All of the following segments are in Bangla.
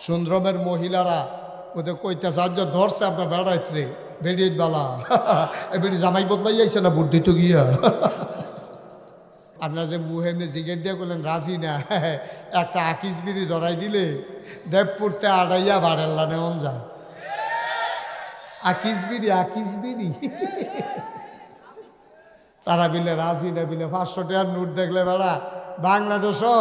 সুন্দরমের মহিলারা ওদের কইতে সাহায্য ধরছে আমরা বেড়াইতে বেরিয়ে বালা বেড়ি জামাই বদলাই আইছে না বুদ্ধি তো গিয়া আপনার যে মুহে এমনি জিগের দিয়ে করলেন রাজি না একটা আকিস বিড়ি ধরাই দিলে দেবপুরতে আড়াইয়া বাড়াল্লা নেওয়া যায় আকিস বিড়ি তারা বিলে রাজি না বিলে 500 টাকার নোট দেখলে বেড়া বাংলাদেশও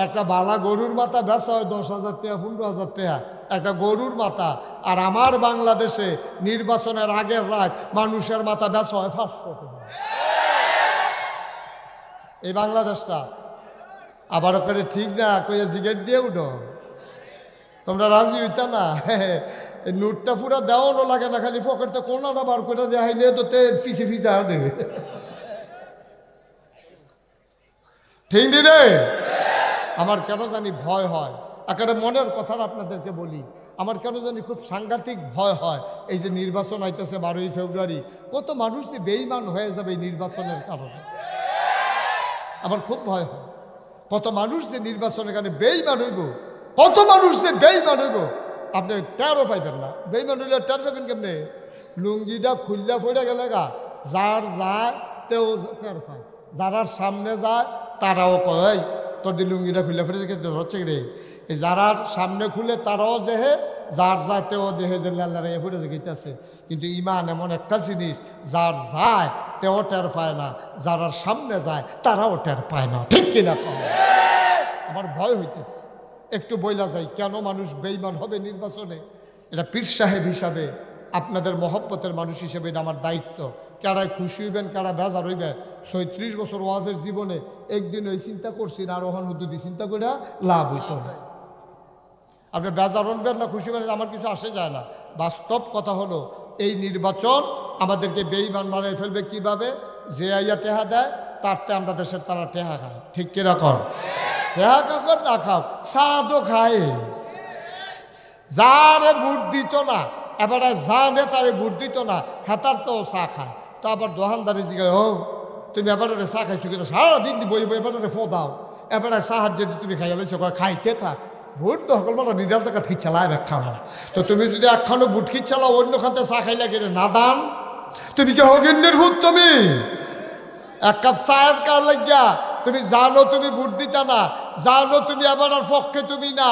একটা বালা গরুর মাথা বেচা হয় 10,000 টাকা 15,000 টাকা একটা গরুর মাথা। আর আমার বাংলাদেশে নির্বাচনের আগের রাত মানুষের মাথা বেচা হয় 500 টাকা। এই বাংলাদেশটা আবার করে ঠিক না কইয়া জিগেট দিয়ে উঠো তোমরা রাজি হইতা না এই নোটটা পুরা দেওয়ানো লাগে না খালি পকেটে কোনাটা বার করে দেখাইলে তো ফিসে ফিসা হবে ঠিক নি রে। আমার কেন জানি ভয় হয় একেবারে মনের কথাটা আপনাদেরকে বলি আমার কেন জানি খুব সাংঘাতিক ভয় হয় এই যে নির্বাচন আইতেছে 12ই ফেব্রুয়ারি কত মানুষ যে বেঈমান হয়ে যাবে এই নির্বাচনের কারণে আমার খুব ভয় হয় কত মানুষ যে নির্বাচনের কারণে বেঈমান হইব কত মানুষ যে বেঈমান হইব আপনি টেরও পাইবেন না বেঈমান হইলে টের পাবেন কেমনে লুঙ্গিটা খুললা ফইরা গেলে গা যার যায় তেও টের পায় যারা সামনে যায় তারাও কয় তোর দি লুঙ্গিটা খুললা ফিরে হচ্ছে রে এই যারা সামনে খুলে তারাও দেহে যার যায় তেও দেহে যে লাল্লা ফুটে গেছে কিন্তু ইমান এমন একটা জিনিস যার যায় তেও টের পায় না যারা সামনে যায় তারাও টের পায় না ঠিক কিনা কম আমার ভয় হইতেছে একটু বইলা যায় কেন মানুষ বেঈমান হবে নির্বাচনে এটা পীর সাহেব হিসাবে আপনাদের মহব্বতের মানুষ হিসেবে এটা আমার দায়িত্ব কারায় খুশি হইবেন কারা বেজার হইবেন 36 বছর ওয়াজের জীবনে একদিন ওই চিন্তা করছি না আর ওখান উদ্যোগী চিন্তা করে লাভ হইত না আপনি বেজার হবেন না খুশি হবেন আমার কিছু আসে যায় না বাস্তব কথা হলো এই নির্বাচন আমাদেরকে বেঈমান বানিয়ে ফেলবে কিভাবে যে আইয়া টেহা দেয় তারতে আমরা দেশের তারা টেহা খায় ঠিক কিরকম টেহা কাকর না খাও সাদও খায় যারে ভোট দিত না এবারে যা নেতারে ভোট দিত না হেতার তো চা খায় তো আবার দোকানদারি জিগায় ও তুমি এবারে চা খাইছো কিন্তু সারাদিন বই বই এবারে ফো দাও এবারে সাহায্য যদি তুমি খাইয়া লইছো খাইতে থাক ভোট তো সকল মানে নিরাল জায়গা খিচ্ছালায় একখানো তো তুমি যদি একখানো ভোট খিচ্ছালাও অন্য খাতে চা খাইলা গেলে না দান তুমি কি হগিন্নের ভূত তুমি এক কাপ চায়ের কাজ লাগিয়া তুমি জানো তুমি ভোট দিতা না জানো তুমি এবার পক্ষে তুমি না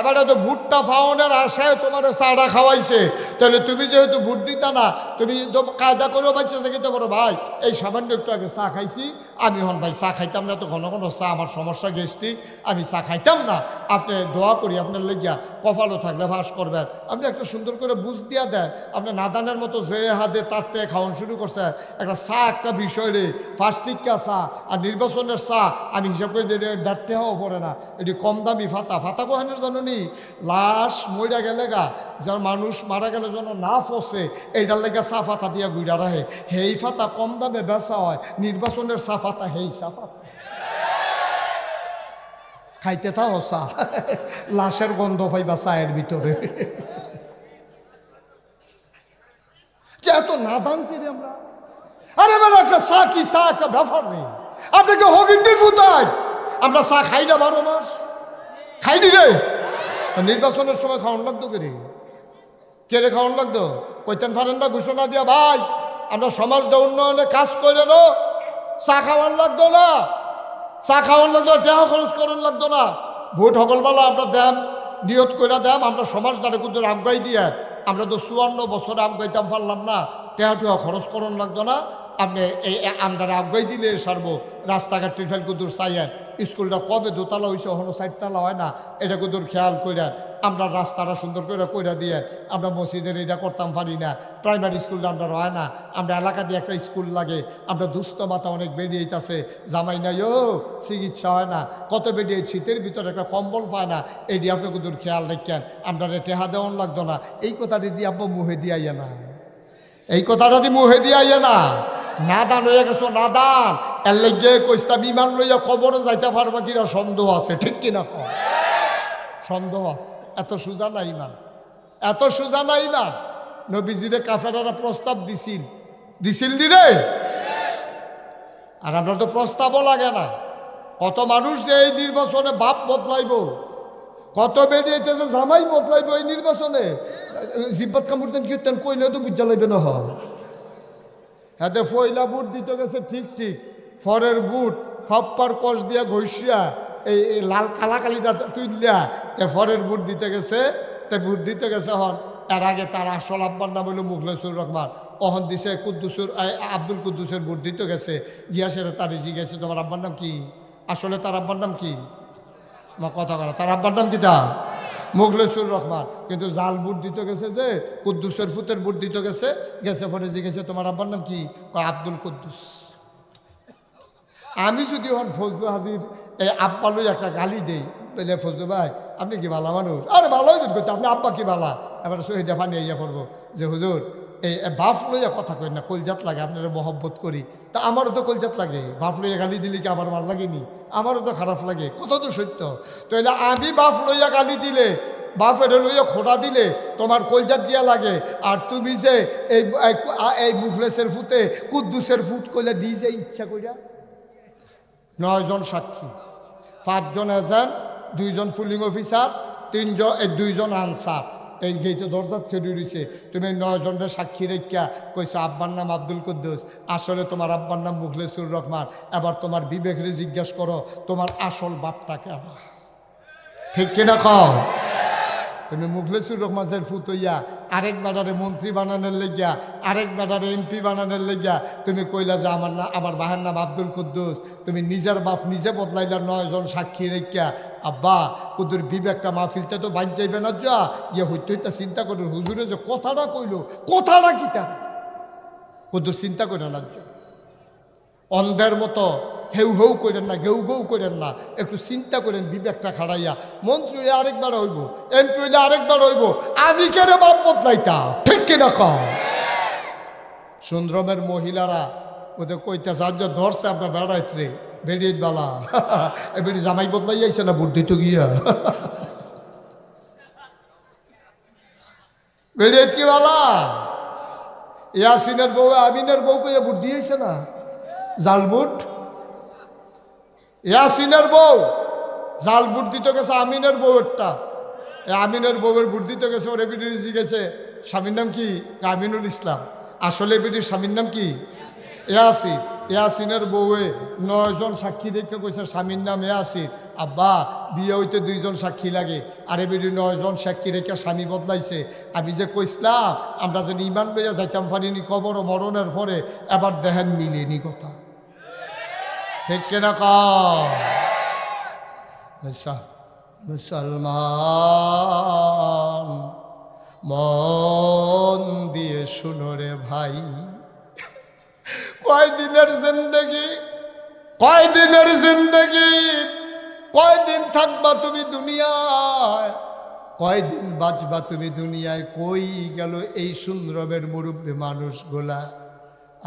এবারে তো ভোটটা ফাউনের আশায় তোমার চাটা খাওয়াইছে তাহলে তুমি যেহেতু ভোট দিতা না তুমি কায়দা করেও বাচ্চা যেতে পারো ভাই এই সামান্য একটু আগে চা খাইছি আমি হন ভাই চা খাইতাম না তো ঘন ঘন চা আমার সমস্যা গ্যাস্ট্রিক আমি চা খাইতাম না আপনি দোয়া করি আপনার লেগিয়া কপালও থাকলে ভাস করবেন আপনি একটা সুন্দর করে বুঝ দিয়া দেন আপনি নাদানের মতো যে হাতে তার থেকে খাওয়ান শুরু করছে একটা চা একটা বিষয় রে ফার্স্টিকা চা আর নির্বাচনের চা আমি হিসাব করে দাঁড়তে হওয়া পড়ে না এটি কম দামি ফাতা কোহানের জানো নি লাশ মইরা গেলে গা যার মানুষ মারা গেলে যেন না ফসে এইটার লেগে চা ফাতা দিয়া গুইরা রাখে হেই ফাতা কম দামে বেচা হয় নির্বাচনের চা ফাতা হেই চা ফাতা খাইতে থাও চা লাশের গন্ধ পাইবা চায়ের ভিতরে যে এত নাদান করি আমরা আরে বেলা একটা চা কি চা একটা ব্যাপার নেই আপনাকে হগিন্ডির ভূতায় আমরা চা খাই না 12 মাস খাইনি রে নির্বাচনের সময় খাওয়ান লাগতো কে রে খাওয়ান লাগতো কইতেন পারেন না ঘোষণা দিয়া ভাই আমরা সমাজটা উন্নয়নে কাজ করে নো চা খাওয়ান লাগতো না চা খাওয়ান লাগতো টেহা খরচ করেন লাগতো না ভোট সকলবেলা আমরা দেম নিয়ত করে দেম আমরা সমাজটারে কিন্তু আগাই দিয়ে আমরা তো 54 বছর আগাইতাম পারলাম না টেহা খরচ করন লাগতো না আপনি এই আমরা আগাই দিলে সারবো রাস্তাঘাট টিফেল কুদুর চাইয়েন স্কুলটা কবে দোতলা হয়েছে এখনো 4তলা হয় না এটা কুদুর খেয়াল করেন আমরা রাস্তাটা সুন্দর করে কইরা দিয়ে আমরা মসজিদের এটা করতাম পারি না প্রাইমারি স্কুলটা আমরা হয় না আমরা এলাকা দিয়ে একটা স্কুল লাগে আমরা দুস্থ মাথা অনেক বেরিয়েছে জামাই নাই ও চিকিৎসা হয় না কত বেরিয়ে শীতের ভিতরে একটা কম্বল পায় না এইটি আপনি কুদুর খেয়াল রাখেন আমরা টেহা দেওয়ান লাগতো না এই কথাটি দিয়ে আব্বা মুহে দিয়ে না এই কথাটা দিয়ে মুহে দিয়ে না নাদান হয়ে গেছো নাদান এর লেগে কইস্তা বিমান লইয়া কবরে যাইতে পারবা কিনা সন্দেহ আছে ঠিক কিনা কম সন্দেহ আছে এত সোজা না ইমান এত সোজা না ইমান নবীজিরে কাফেরারা প্রস্তাব দিছিল নি রে আর আমরা তো প্রস্তাবও লাগে না কত মানুষ যে এই নির্বাচনে বাপ বদলাইব কত বেরিয়েছে জামাই বদলাইবে ওই নির্বাচনে, জিব্বাত কামড় দেন কীর্তন কইলে তো বুঝা লাগবে না। হ্যাঁ, পয়লা বুট দিতে গেছে ঠিক ঠিক, ফরের বুট ফাপ্পার কষ দিয়া ঘষিয়া এই লাল কালাকালিটা তুইলিয়া ফরের বুট দিতে গেছে। বুট দিতে গেছে হন, তার আগে তার আসল আব্বার নাম হইল মুখলেসুর রহমান। অহন দিছে কুদ্দুসুর আব্দুল কুদ্দুসের বুট দিতে গেছে। গিয়াসের তার জিজ্ঞেস তোমার আব্বার নাম কি? আসলে তার আব্বার নাম কি? কথা করা, তার আব্বার নাম কি? তা মুখলেসুর রহমান। কিন্তু জাল বুট দিতে গেছে, যে কুদ্দুসের ফুতের বুট দিতে গেছে। গেছে পরে জিজ্ঞেসে তোমার আব্বার নাম কি? আব্দুল কুদ্দুস। আমি যদি হন ফজলু হাজির এই আব্বা লই একটা গালি দেই, বলে ফজলু ভাই আপনি কি ভালা মানুষ? আরে ভালোই করতে, আপনি আব্বা কি ভালা? এবার শহীদে ফানি ইয়া পড়বো যে হুজুর এই বাফ লইয়া কথা কই না, কলজাত লাগে, আপনারা মহব্বত করি। তা আমারও তো কলজাত লাগে, বাফ লইয়া গালি দিলে কি আমার ভালো লাগেনি? আমারও তো খারাপ লাগে, কথা তো সত্য। তো এলে আমি বাফ লইয়া গালি দিলে, বাফের লইয়া খোটা দিলে তোমার কলজাত দিয়া লাগে। আর তুমি যে এই মুখলেসের ফুতে কুদ্দুসের ফুট কইলে দিয়ে যে ইচ্ছা কইরা। 9 জন সাক্ষী, 5 জন এজেন্ট, 2 জন পুলিং অফিসার, 2 জন আনসার এই গেটে দরজাত খেয়ে রয়েছে। তুমি 9 জনের সাক্ষী রেখা কইছো আব্বার নাম আব্দুল কুদ্দুস, আসলে তোমার আব্বার নাম মুখলেসুর রহমান। এবার তোমার বিবেকরে জিজ্ঞাসা করো তোমার আসল বাপটা কেন? ঠিক কিনা কও? তুমি মুখলেসুর রহমানের ফুত হইয়া আরেক বেটারে মন্ত্রী বানানোর লেগিয়া, আরেক বেটারে এমপি বানানোর লেগিয়া তুমি কইলা যে আমার বাহের নাম আব্দুল কুদ্দুস। তুমি নিজের বাপ নিজে বদলাইলা 9 জন সাক্ষী রেখা। আব্বা কুদ্দুর বিবেকটা মাহফিলতে তো বাইর যাইবে না, যা ইয়ে হইতে হইতে চিন্তা করুন হুজুরে যে কথাটা কইল, কথাটা কি তার কুদ্দুর চিন্তা করে না। অন্ধের মতো হেউ হেউ করেন না, ঘেউ ঘেউ করেন না, একটু চিন্তা করেন বিবেকটা খাড়াইয়া। মন্ত্রী হইলে আরেকবার হইব, এমপি হইলে আরেকবার হইব, আমি কেন বাপ বদলাইতাম? ঠিক কিনা কম? সুন্দরমের মহিলারা ওদের কইতে সাহায্য ধরছে আমরা বেড়াইতে বেড়িয়ে বালা বেড়ি জামাই বদলাই আইছে না বুদ্ধি তো গিয়া বেড়িয়ে কি বালা ইয়াসিনের বউ আমিনের বউ কইয়া বুদ্ধি আইছে না জালবুট। ইয়াসিনের বউ জাল বুট দিতে গেছে আমিনের বউ একটা, আমিনের বউয়ের বুট দিতে গেছে। ওর এবিডির গেছে স্বামীর নাম কি? আমিনুল ইসলাম। আসলে এবিডির স্বামীর নাম কি? ইয়াসিন। ইয়াসিনের বউয়ে 9 জন সাক্ষী দেখে কইছে স্বামীর নাম ইয়াসিন। আব্বা বিয়ে হইতে 2 জন সাক্ষী লাগে, আর এবিডি 9 জন সাক্ষী রেখে স্বামী বদলাইছে। আমি যে কইসলাম আমরা যে ইমান লইয়া যাইতাম পারিনি কবর ও মরণের পরে, এবার দেখেন মিলেনি কথা। ঠিক কিনা কও? মুসলমান মন দিয়ে শুনো রে ভাই, কয়দিনের জিন্দগি, কয়দিনের জিন্দগি, কয়দিন থাকবা তুমি দুনিয়ায়, কয়দিন বাঁচবা তুমি দুনিয়ায়। কই গেল এই সুন্দরমের মুরব্বী মানুষগুলা?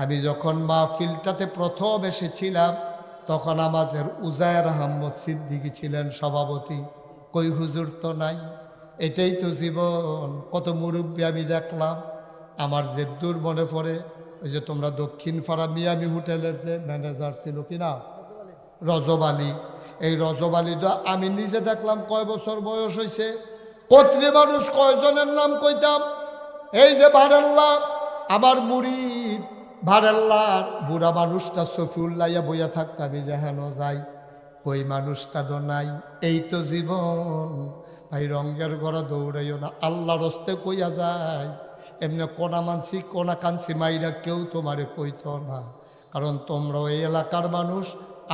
আমি যখন মাহফিলটাতে প্রথম এসেছিলাম তখন আমাদের উজায়ের আহমদ সিদ্দিকী ছিলেন সভাপতি। কই হুজুর তো নাই, এটাই তো জীবন। কত মুরব্বী আমি দেখলাম। আমার যে দূর মনে পড়ে ওই যে তোমরা দক্ষিণ পাড়া মিয়ামি হোটেলের যে ম্যানেজার ছিল কিনা রজব আলী, এই রজব আলীটা আমি নিজে দেখলাম কয় বছর বয়স হয়েছে। কত্রী মানুষ কয়জনের নাম কইতাম। এই যে ভাড়াল্লা আমার মুরিদ, ভাড়াল্লার বুড়া মানুষটা সফিউল্লাইয়া বইয়া থাকতো, আমি যেহেন যাই কই মানুষটা তো নাই। এই তো জীবন ভাই, রঙ্গের ঘরে দৌড়াইও না, আল্লাহর হস্তে কইয়া যায়। এমনি কোনা মানসি কোনা কানসি মাইরা কেউ তোমারে কইতো না, কারণ তোমরাও এই এলাকার মানুষ,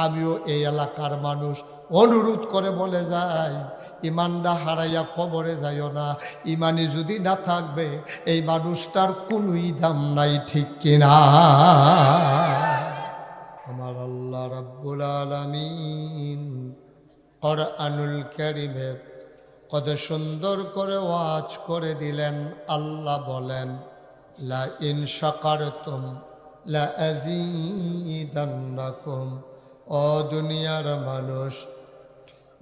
আমিও এই এলাকার মানুষ। অনুরোধ করে বলে যায় ইমানটা হারাইয়া কবরে যাইও না। ইমানি যদি না থাকবে এই মানুষটার কোনোই দাম নাই। ঠিক কিনা? আমার আল্লাহ রাব্বুল আলামিন কুরআনুল কারীমে কত সুন্দর করে ওয়াজ করে দিলেন। আল্লাহ বলেন লা ইন শাকারতুম লা আযীদান্নাকুম। ও দুনিয়ার মানুষ,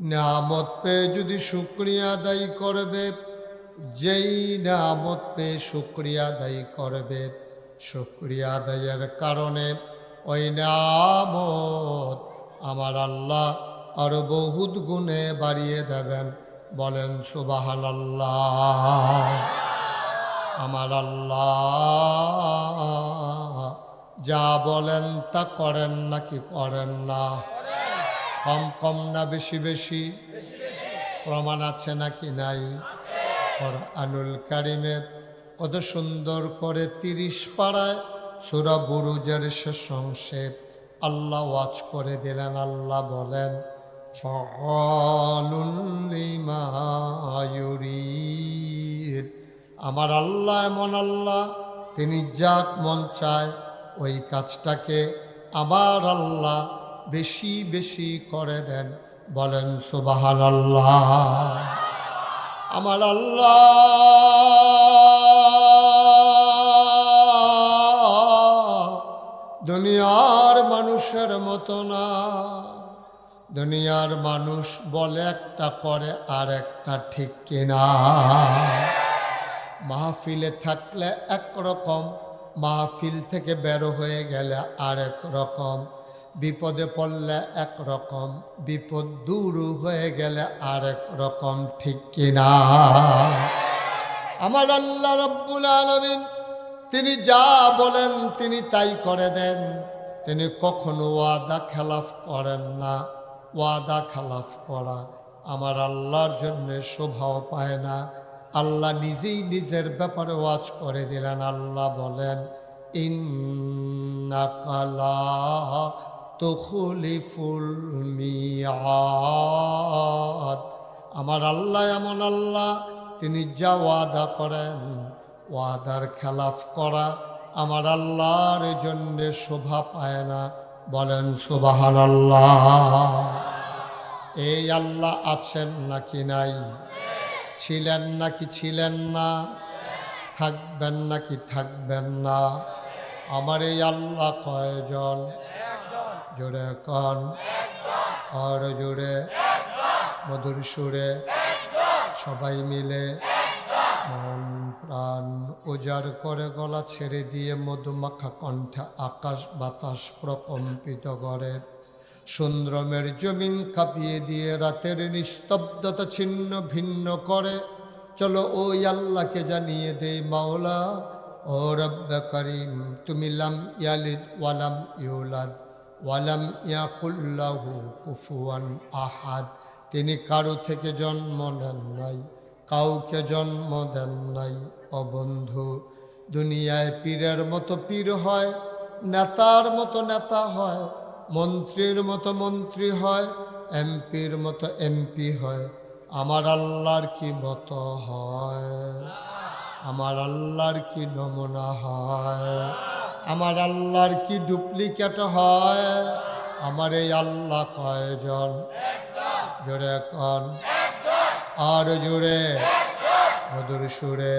নিয়ামত পেয়ে যদি শুকরিয়া আদায় করবে, যেই নিয়ামত পেয়ে শুকরিয়া আদায় করবে, শুকরিয়া আদায়ের কারণে ওই নিয়ামত আমার আল্লাহ আরো বহুত গুণে বাড়িয়ে দেবেন। বলেন সুবহানাল্লাহ। আমার আল্লাহ যা বলেন তা করেন নাকি করেন না? কম কম না বেশি বেশি? প্রমাণ আছে নাকি নাই? কোরআনুল কারিমে কত সুন্দর করে 30 পারায় সূরা বুরুজের শেষ অংশে আল্লাহ ওয়াজ করে দিলেন। আল্লাহ বলেন ফাআলুল লিমা ইউরিদ। আমার আল্লাহ এমন আল্লাহ, তিনি যা মন চায় ওই কাজটাকে আমার আল্লাহ বেশি বেশি করে দেন। বলেন সুবহানাল্লাহ। আমার আল্লাহ দুনিয়ার মানুষের মতো না। দুনিয়ার মানুষ বলে একটা করে আর একটা, ঠিক কিনা? মাহফিলে থাকলে একরকম, মাহফিল থেকে বের হয়ে গেলে আরেক রকম, বিপদে পড়লে একরকম, বিপদ দূর হয়ে গেলে আরেক রকম, ঠিক কিনা? আমার আল্লাহ রাব্বুল আলামিন তিনি যা বলেন তিনি তাই করে দেন। তিনি কখনো ওয়াদা খেলাফ করেন না। ওয়াদা খেলাফ করা আমার আল্লাহর জন্য শোভাও পায় না। আল্লাহ নিজেই নিজের ব্যাপারে ওয়াজ করে দিলেন। আল্লাহ বলেন ইন্নাকা লা তুখলিফুল মিআদ। আমার আল্লাহ এমন আল্লাহ, তিনি যা ওয়াদা করেন ওয়াদার খেলাফ করা আমার আল্লাহর জন্য শোভা পায় না। বলেন সুবহানাল্লাহ। এই আল্লাহ আছেন নাকি নাই? ছিলেন নাকি ছিলেন না? থাকবেন নাকি থাকবেন না? আমার এই আল্লাহ কয়জন? জোরে কন, আর জোরে, মধুর সুরে, সবাই মিলে মন প্রাণ উজাড় করে গলা ছেড়ে দিয়ে মধুমাখা কণ্ঠে আকাশ বাতাস প্রকম্পিত করে, সুন্দ্রমের জমিন কাঁপিয়ে দিয়ে রাতের নিস্তব্ধতা ছিন্ন ভিন্ন করে। চলো ওই আল্লাহকে জানিয়ে দেই মাওলা ও রব্বে করিম, তুমি লাম ইয়ালিদ ওয়ালাম ইউলাদ ওয়ালাম ইয়াকুল লাহু কুফুয়ান আহাদ। তিনি কারো থেকে জন্ম নেন নাই, কাউকে জন্ম দেন নাই। ও বন্ধু, দুনিয়ায় পীরের মতো পীর হয়, নেতার মতো নেতা হয়, মন্ত্রীর মতো মন্ত্রী হয়, এমপির মতো এমপি হয়। আমার আল্লাহর কি মতো হয়? আমার আল্লাহর কি নমুনা হয়? আমার আল্লাহর কি ডুপ্লিকেট হয়? আমার এই আল্লাহ কয়জন? জোরে কন, আর জোরে, মধুর সুরে,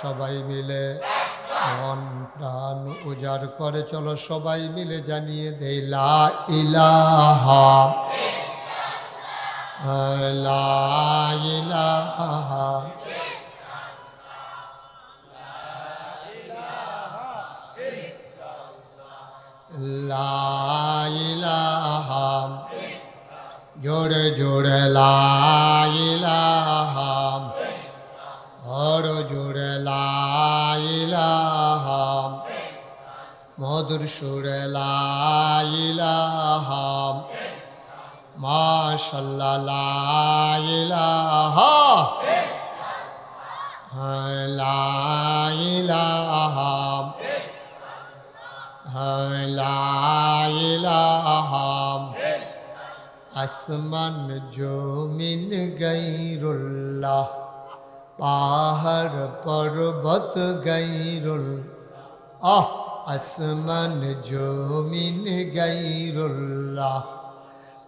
সবাই মিলে মন প্রাণ উজাড় করে চলো সবাই মিলে জানিয়ে দেই লা ইলাহা লা ইলাহা লা ইলাহা, জোরে জোরে লা ইলাহা, আর জোরে লা ইলাহা, মধুর সুরে লা ইলাহা, মাশাআল্লাহ লা ইলাহা লা ইলাহা লা ইলাহা। আসমান জমিন গায়রুল্লাহ, পাহাড় পর্বত গায়রুল্লাহ। আসমান জমিন গায়রুল্লাহ,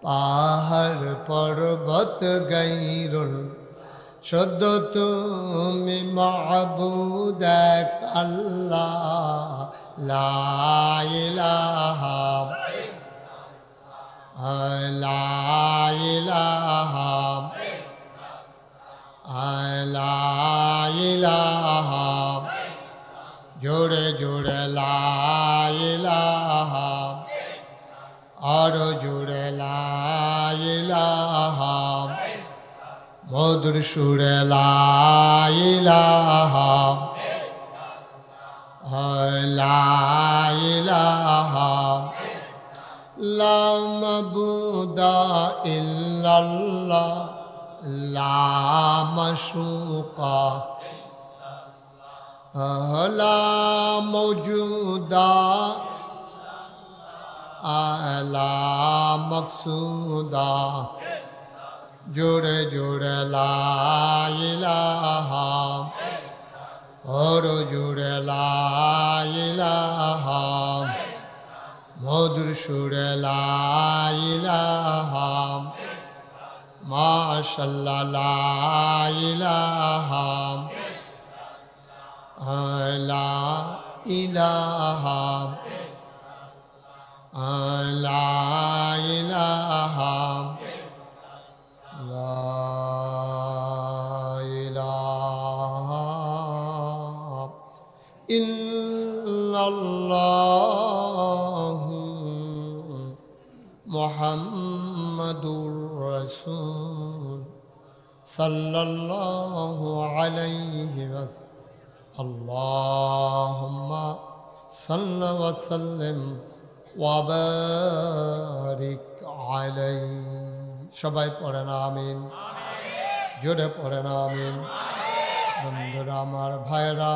পাহাড় পর্বত গায়রুল্লাহ। শুদ্ধ তুমি মাবুদ এক আল্লাহ, লা ইলাহা লা ইলাহা লা ইলাহা, জোরে জোরে লা ইলাহা, আর জোরে লা ইলাহা, মধুর সুরে লা ইলাহা লা ইলাহা লা মাবুদা ইল্লাল্লাহ লা মাশুকা লা মওজুদা লা মাকসুদা জোরে জোরে লা ইলাহা और जुड़े ला इलाहा मधुर सुरे ला इलाहा माशल्लाह ला इलाहा ला इलाहा ला इलाहा ला ইল্লাল্লাহু মুহাম্মাদুর রাসূল সাল্লাল্লাহু আলাইহি ওয়াসাল্লাম আল্লাহুম্মা সাল্লি ওয়া সাল্লিম ওয়া বারিক আলাইহি সবাই পড়েন আমিন জোরে পড়েন আমিন বন্ধুরা আমার ভাইরা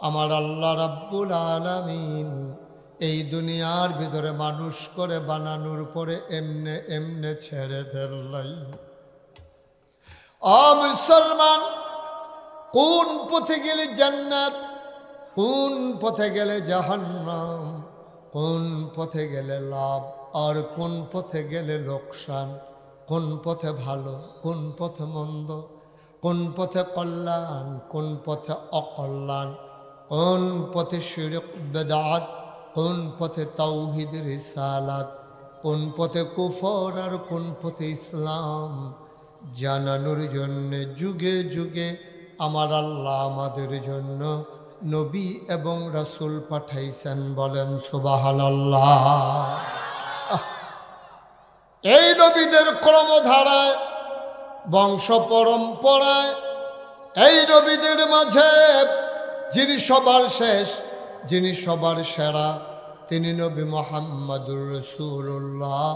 আমার আল্লাহ রাব্বুল আলামিন এই দুনিয়ার ভিতরে মানুষ করে বানানোর পরে এমনে এমনে ছেড়ে ফেললাই। মুসলমান, কোন পথে গেলে জান্নাত, কোন পথে গেলে জাহান্নাম, কোন পথে গেলে লাভ আর কোন পথে গেলে লোকসান, কোন পথে ভালো কোন পথে মন্দ, কোন পথে কল্যাণ কোন পথে অকল্যাণ, কোন পথে শিরক বেদাত কোন পথে তাওহীদ রিসালাত, কোন পথে কুফর আর কোন পথে ইসলাম জানানোর জন্য যুগে যুগে আমার আল্লাহ আমাদের জন্য নবী এবং রাসূল পাঠাইছেন। বলেন সুবহানাল্লাহ। এই নবীদের ক্রমধারায় বংশ পরম্পরায় এই নবীদের মাঝে যিনি সবার শেষ, যিনি সবার সেরা, তিনি নবী মুহাম্মদুর রাসূলুল্লাহ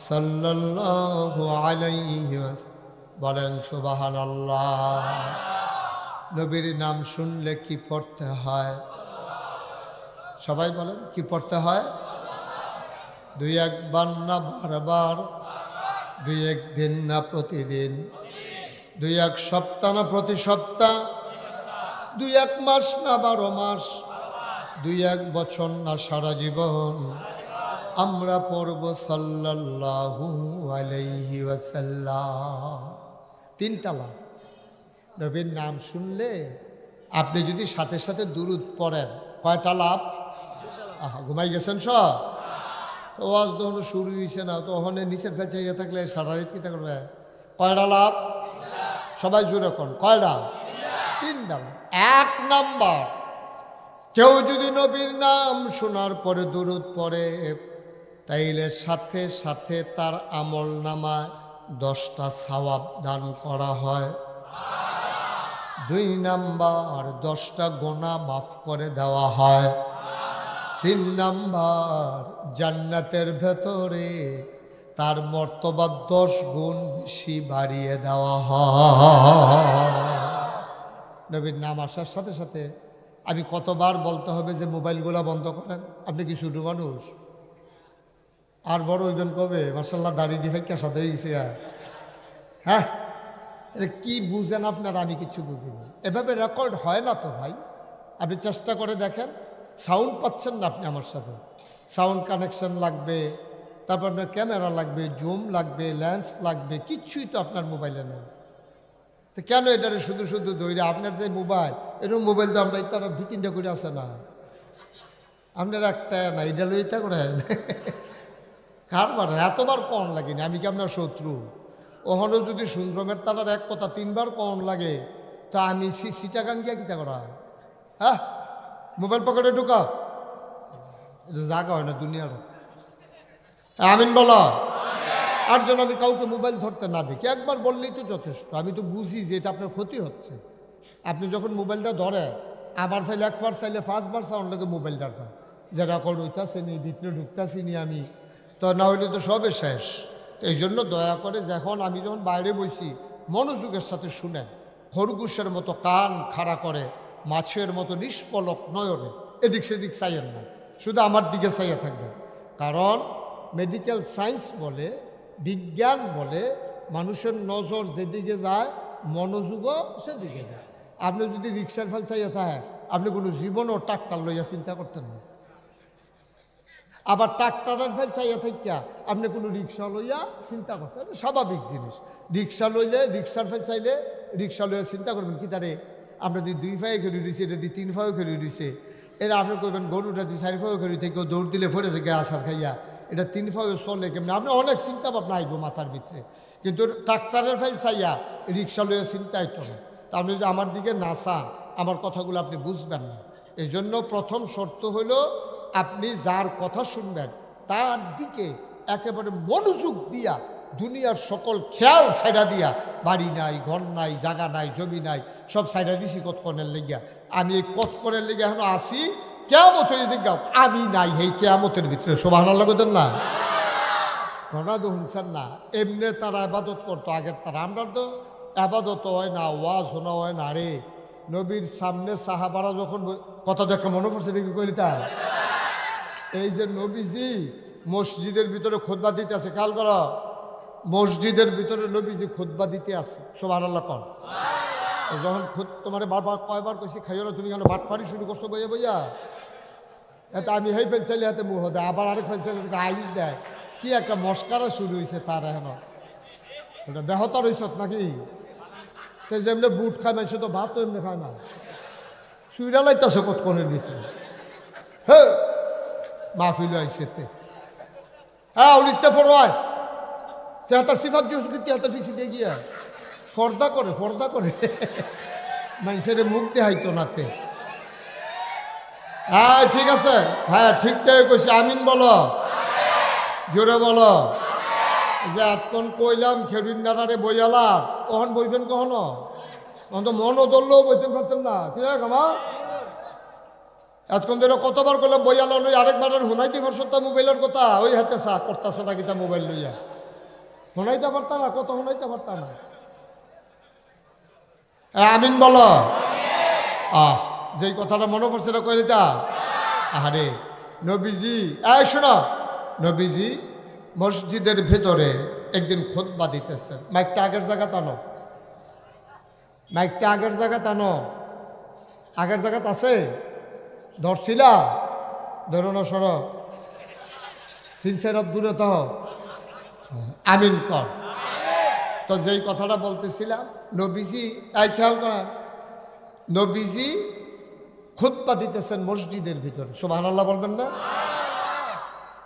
সাল্লাল্লাহু আলাইহি ওয়াসাল্লাম। বলেন সুবহানাল্লাহ। নবীর নাম শুনলে কি পড়তে হয়? সবাই বলেন কি পড়তে হয়? দুই একবার না বারবার, দুই একদিন না প্রতিদিন, দুই এক সপ্তাহ না প্রতি সপ্তাহ, দুই এক মাস না 12 মাস, দুই এক বছর না সারা জীবন আমরা পড়ব সাল্লাল্লাহু আলাইহি ওয়াসাল্লাম। তিনটা লাভ। নবীর নাম শুনলে আপনি যদি সাথে সাথে দুরূদ পড়েন, কয়টা লাভ? ঘুমাই গেছেন সব? তো আজ তখন শুরু হয়েছে না, তো ওখানে নিচের কাছে ইয়ে থাকলে সারা রাত কী করবে? কয়টা লাভ? সবাই জুড়ে কোন কয়টা? তিনটা। এক নাম্বার, কেউ যদি নবীর নাম শোনার পরে দুরূদ পড়ে তাইলে সাথে সাথে তার আমল নামায় 10টা সওয়াব দান করা হয়। 2 নাম্বার, 10টা গুনাহ মাফ করে দেওয়া হয়। 3 নাম্বার, জান্নাতের ভেতরে তার মর্তবা 10 গুণ বেশি বাড়িয়ে দেওয়া হয়। নবীর নাম আসার সাথে সাথে আমি কতবার বলতে হবে যে মোবাইলগুলো বন্ধ করেন? আপনি কি ছোট মানুষ? আর বড় হইবেন কবে? মাশাআল্লাহ দাড়ি দিয়ে কেসাতে হয়ে গেছে। হ্যাঁ, এটা কি বুঝেন আপনারা? আমি কিছু বুঝিনি। এভাবে রেকর্ড হয় না তো ভাই। আপনি চেষ্টা করে দেখেন। সাউন্ড পাচ্ছেন না আপনি আমার সাথে? সাউন্ড কানেকশন লাগবে, তারপর আপনার ক্যামেরা লাগবে, জুম লাগবে, লেন্স লাগবে, কিচ্ছুই তো আপনার মোবাইলে নেই। তো কেন এটারে শুধু শুধু দৌড়ে? আপনার যে মোবাইল, এরকম মোবাইল তো আমরা তারা 2-3টা করে আছে না, আপনার একটা না, এটা লইতে করে কারবার এতবার কন লাগেনি। আমি কি আপনার শত্রু? ওখানেও যদি সুন্দরমের তারার এক কথা 3বার কন লাগে, তো আমি সিটাগাং গিয়া কিতা করা? হ্যাঁ, মোবাইল পকেটে ঢুকা, এটা জায়গা হয় না দুনিয়ার। আমিন বলো। আর যেন আমি কাউকে মোবাইল ধরতে না দেখি, একবার বললেই তো যথেষ্ট। আমি তো বুঝি যে এটা আপনার ক্ষতি হচ্ছে। আপনি যখন মোবাইলটা ধরে আবার ফেলে একবার চাইলে 5 বার চাওয়ার লাগে মোবাইলটা যে রেকর্ড হইতাছে নি, ভিতরে ঢুকতেছি নি আমি, তো না হইলে তো সবে শেষ। তো এই জন্য দয়া করে যখন আমি যখন বাইরে বসি মনোযোগের সাথে শুনেন, খরগোশের মতো কান খাড়া করে মাছের মতো নিষ্পলক নয়নে এদিক সেদিক চাইয়েন না, শুধু আমার দিকে চাইয়া থাকবেন। কারণ মেডিকেল সায়েন্স বলে, বিজ্ঞান বলে, মানুষের নজর যেদিকে যায় মনোযোগও সেদিকে যায়। আপনি যদি রিক্সার ফেল চাইয়া থাকে আপনি কোনো জীবনও ট্রাক্টর লইয়া চিন্তা করতেন না। আবার ট্রাক্টরের ফেল চাইয়া থাকিয়া আপনি কোনো রিক্সা লইয়া চিন্তা করতেন, স্বাভাবিক জিনিস। রিক্সা লইলে রিক্সার ফেল চাইলে রিক্সা লইয়া চিন্তা করবেন কি তারে আমরা দিয়ে 2 পায়ে খেলি দিয়েছি, এটা দিয়ে 3 পায়ে খেলি দিয়েছে, এরা আপনি করবেন গরুটা দিয়ে 4 পায়ে খেলি থেকে দৌড় দিলে ফেরে থেকে আসার খাইয়া এটা 3 পায়ে চলে কেমনি, আপনি অনেক চিন্তা ভাবনা আইব মাথার ভিতরে। কিন্তু ট্রাক্টরের ফেল চাইয়া রিক্সা লইয়া চিন্তা হইতো না। তা আপনি যদি আমার দিকে না চান আমার কথাগুলো আপনি বুঝবেন না। এই জন্য প্রথম শর্ত হলো আপনি যার কথা শুনবেন তার দিকে একেবারে মনোযোগ দিয়া, দুনিয়ার সকল খেয়াল সাইডা দিয়া, বাড়ি নাই, ঘর নাই, জায়গা নাই, জমি নাই, সব সাইডা দিছি কতক্ষণের লেগিয়া। আমি এই কতক্ষণের লেগে এখনো আসি, কেয়ামত হয়ে জিজ্ঞাও আমি নাই এই কেয়ামতের ভিতরে। সুবহানাল্লাহ কইতেন না? ঘটনা তো শুনছেন না? এমনি তারা আবাদত করতো আগের তারা, আমরা তো আবাদত হয় না, ওয়াজ শোনা হয় না। রে নবীর সামনে সাহাবারা যখন কথা দেখা মনে পড়ছে দেখি কইলি তা এই যে নবীজি মসজিদের ভিতরে খুতবা দিতে আছে, খেয়াল করো, মসজিদের ভিতরে নবীজি খুতবা দিতে আছে। সুবহানাল্লাহ কর। যখন তোমার বারবার কয়বার কইছি খাইও না, তুমি কেন বাটফারি শুরু করছো বইয়া বইয়া? এত আমি হেই ফেল চাইলে হাতে মুহ দেয়, আবার আরেক ফেল চাইলে আইস দেয়। কি একটা মস্কারা শুরু হয়েছে তার এখন, ওটা বেহতার হইস নাকি? সে যেমনি বুট খায় মানুষ তো ভাত তো এমনি খায় না, সুইরা লাইতেছে কতক্ষণের ভিতরে। হ্যাঁ মাহফিল আইসে হ্যাঁ উলিতে ফরোয় তেহাতার সিফাত দিয়েছ কি তেহাতার ফিসি দিয়ে গিয়া ফর্দা করে ফর্দা করে মানুষের মুক্তি হাইতো নাতে। হ্যাঁ ঠিক আছে, হ্যাঁ ঠিকটাই কইছি, আমিন বলো, জোরে বলো। যে এতক্ষণ কইলাম খেরুন্ডারে বইয়ালার, কখন বইবেন কখনো? তখন তো মনও ধরলেও বইতেন পারতেন না। ঠিক আছে আমার এতক্ষণ ধরে কতবার করলাম বইয়ালা লই, আরেকবার শুনাইতে পারছো তা মোবাইলের কথা, ওই হাতে চা করতেছে নাকি তা মোবাইল লইয়া শুনাইতে পারতা না, কত শুনাইতে পারতা না। আমিন বলো। যেই কথাটা মনে পড়ছে না কইলে তা আরে নবীজি, এই শোনো, নবীজি মসজিদের ভেতরে একদিন খুতবা দিতেছেন। মাইকটা আগের জায়গা টানো, মাইকটা আগের জায়গা টানো, আগের জায়গাতে আছে, ধরছিলা ধরো না, সরো 3-4 হাত দূরে তো আমিন কর। তো যেই কথাটা বলতেছিলাম, নবীজি এই খেয়াল করেন, নবীজি খুতবা দিতেছেন মসজিদের ভিতরে। সুবহানাল্লাহ বলবেন না?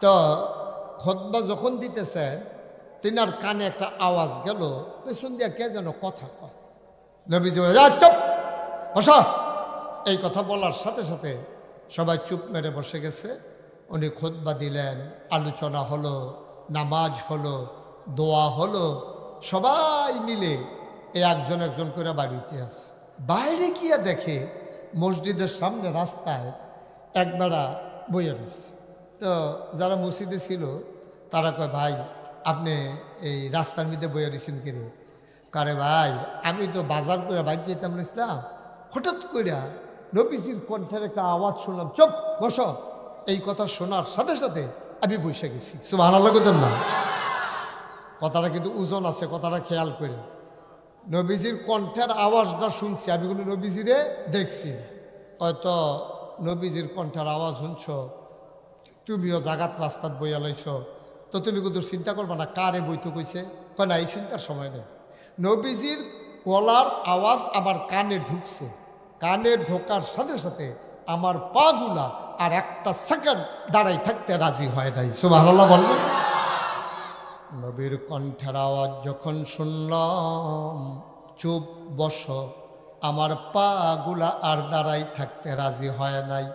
তো খুতবা যখন দিতেছেন তিনার কানে একটা আওয়াজ গেল, পেছন দিয়া কে যেন কথা কয়। নবীজি বলে চুপ বসো। এই কথা বলার সাথে সাথে সবাই চুপ মেরে বসে গেছে। উনি খুতবা দিলেন, আলোচনা হলো, নামাজ হলো, দোয়া হলো, সবাই মিলে এই একজন একজন করে বাড়িতে আসে। বাইরে গিয়ে দেখে মসজিদের সামনে রাস্তায় একবেলা বইয়া রয়েছে। তো যারা মসজিদে ছিল তারা কয় ভাই আপনি এই রাস্তার মধ্যে বইয়া রয়েছেন কিরে? কারে ভাই আমি তো বাজার করে বাইক যেতাম ইসলাম, হঠাৎ করে নবীজির কণ্ঠের একটা আওয়াজ শুনলাম, চুপ বসো। এই কথা শোনার সাথে সাথে আমি বসে গেছি। সুবহানাল্লাহ কইতেন না? কথাটা কিন্তু ওজন আছে, কথাটা খেয়াল করে। নবীজির কণ্ঠের আওয়াজটা শুনছি, আমি কোনো নবীজিরে দেখছি, হয়তো নবীজির কণ্ঠের আওয়াজ শুনছ, তুমিও জাগাত রাস্তাত বইয়া লাইছ, তো তুমি কিন্তু চিন্তা করবা না কারে বইতে কইছে, কয় না এই চিন্তার সময় নেই। নবীজির গলার আওয়াজ আমার কানে ঢুকছে, কানে ঢোকার সাথে সাথে আমার পাগুলা আর একটা সেকেন্ড দাঁড়াই থাকতে রাজি হয় নাই। সুবহানাল্লাহ বলবেন? নবীর কণ্ঠের আওয়াজ যখন শুনলাম, চুপ বসো, আমার পাগুলা আর দাঁড়াই থাকতে রাজি হয় নাই।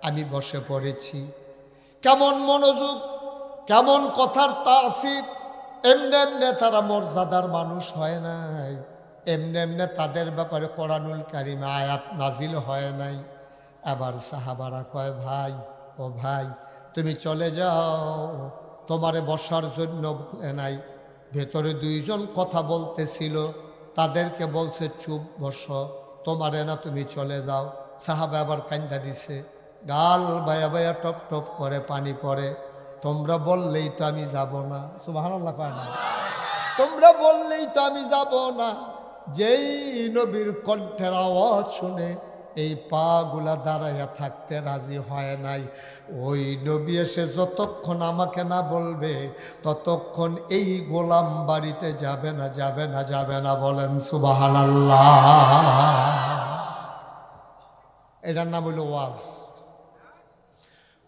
আমি বসে পড়েছি। কেমন মনোযোগ, কেমন কথার তাসির এমনি এমনি তারা মর্যাদার মানুষ হয় নাই, এমনি এমনি তাদের ব্যাপারে কোরআনুল কারিমে আয়াত নাজিল হয় নাই। আবার সাহাবারা কয়, ভাই ও ভাই তুমি চলে যাও, তোমারে বসার জন্য বলে নাই। ভেতরে দুইজন কথা বলতেছিল, তাদেরকে বলছে চুপ বসো, তোমারে না, তুমি চলে যাও। সাহাবা আবার কান্দা দিছে, গাল বায়া বায়া টপ টপ করে পানি পড়ে। তোমরা বললেই তো আমি যাব না। সুবহানাল্লাহ কয় না? তোমরা বললেই তো আমি যাব না। যেই নবীর কণ্ঠের আওয়াজ শুনে এই পা গুলা দাঁড়াইয়া থাকতে রাজি হয় নাই, ওই নবী এসে যতক্ষণ আমাকে না বলবে ততক্ষণ এই গোলাম বাড়িতে যাবে না, যাবে না, যাবে না। বলেন সুবহানাল্লাহ। এটার নাম হইল ওয়াজ।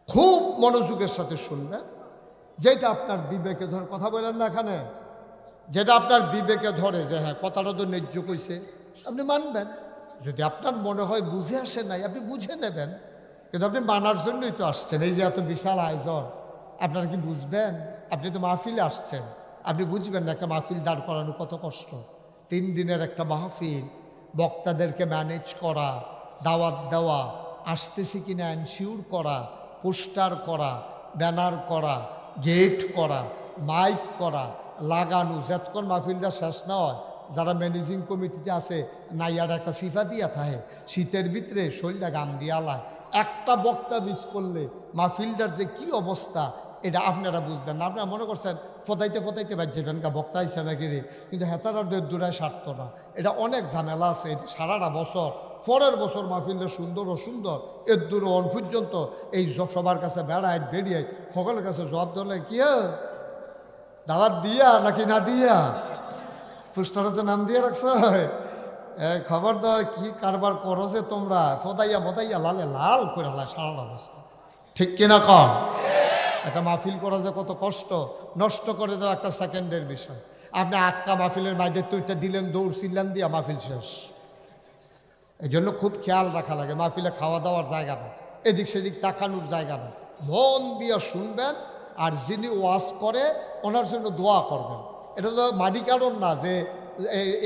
খুব মনোযোগের সাথে শুনবেন, যেটা আপনার বিবেকে ধরে। কথা বলেন না এখানে, যেটা আপনার বিবেকে ধরে যে হ্যাঁ কথাটা তো ন্যায্য কইছে, আপনি মানবেন। যদি আপনার মনে হয় বুঝে আসে নাই, আপনি বুঝে নেবেন। কিন্তু আপনি মানার জন্যই তো আসছেন। এই যে এত বিশাল আয়োজন, আপনারা কি বুঝবেন? আপনি তো মাহফিলে আসছেন, আপনি বুঝবেন না একটা মাহফিল দাঁড় করানো কত কষ্ট। 3 দিনের একটা মাহফিল, বক্তাদেরকে ম্যানেজ করা, দাওয়াত দেওয়া, আসতেছি কিনা এনশিওর করা, পোস্টার করা, ব্যানার করা, গেট করা, মাইক করা, লাগানো, যতক্ষণ মাহফিলটা শেষ না হয়। যারা ম্যানেজিং কমিটিতে আছে নাইয়ার একটা সিফা দিয়া থাকে, শীতের ভিতরে শরীরটা গাম দিয়া লায়। একটা বক্তা মিস করলে মাহফিলটার যে কি অবস্থা, এটা আপনারা বুঝবেন না। আপনারা মনে করছেন ফতাইতে ফতাইতে বাজছেন কা বক্তা আইসে নাকি রে, কিন্তু হেতারা দূরায় সারত না। এটা অনেক ঝামেলা আছে। এটা সারাটা বছর, পরের বছর মাহফিলটা সুন্দর ও সুন্দর, এর দূর অন পর্যন্ত এই সবার কাছে বেড়ায় বেরিয়ে সকলের কাছে জবাব দিলে কি দাওয়াত দিয়া নাকি না দিয়া, পোস্টারে যে নাম দিয়ে রাখছ, খবর দাও কি কারবার করো যে তোমরা, ফদাইয়া ফদাইয়া লালে লাল করে লাল সারাটা বছর। ঠিক কিনা কম? একটা মাহফিল করা যে কত কষ্ট, নষ্ট করে দেওয়া একটা সেকেন্ডের বিষয়। আপনি আটকা মাহফিলের মাঝে তুইটা দিলেন, দৌড় চিল্লান দিয়া মাহফিল শেষ। এই জন্য খুব খেয়াল রাখা লাগে। মাহফিলে খাওয়া দাওয়ার জায়গা না, এদিক সেদিক তাকানোর জায়গা না। মন দিয়ে শুনবেন, আর যিনি ওয়াজ করে ওনার জন্য দোয়া করবেন। এটা তো মাটি কারণ না যে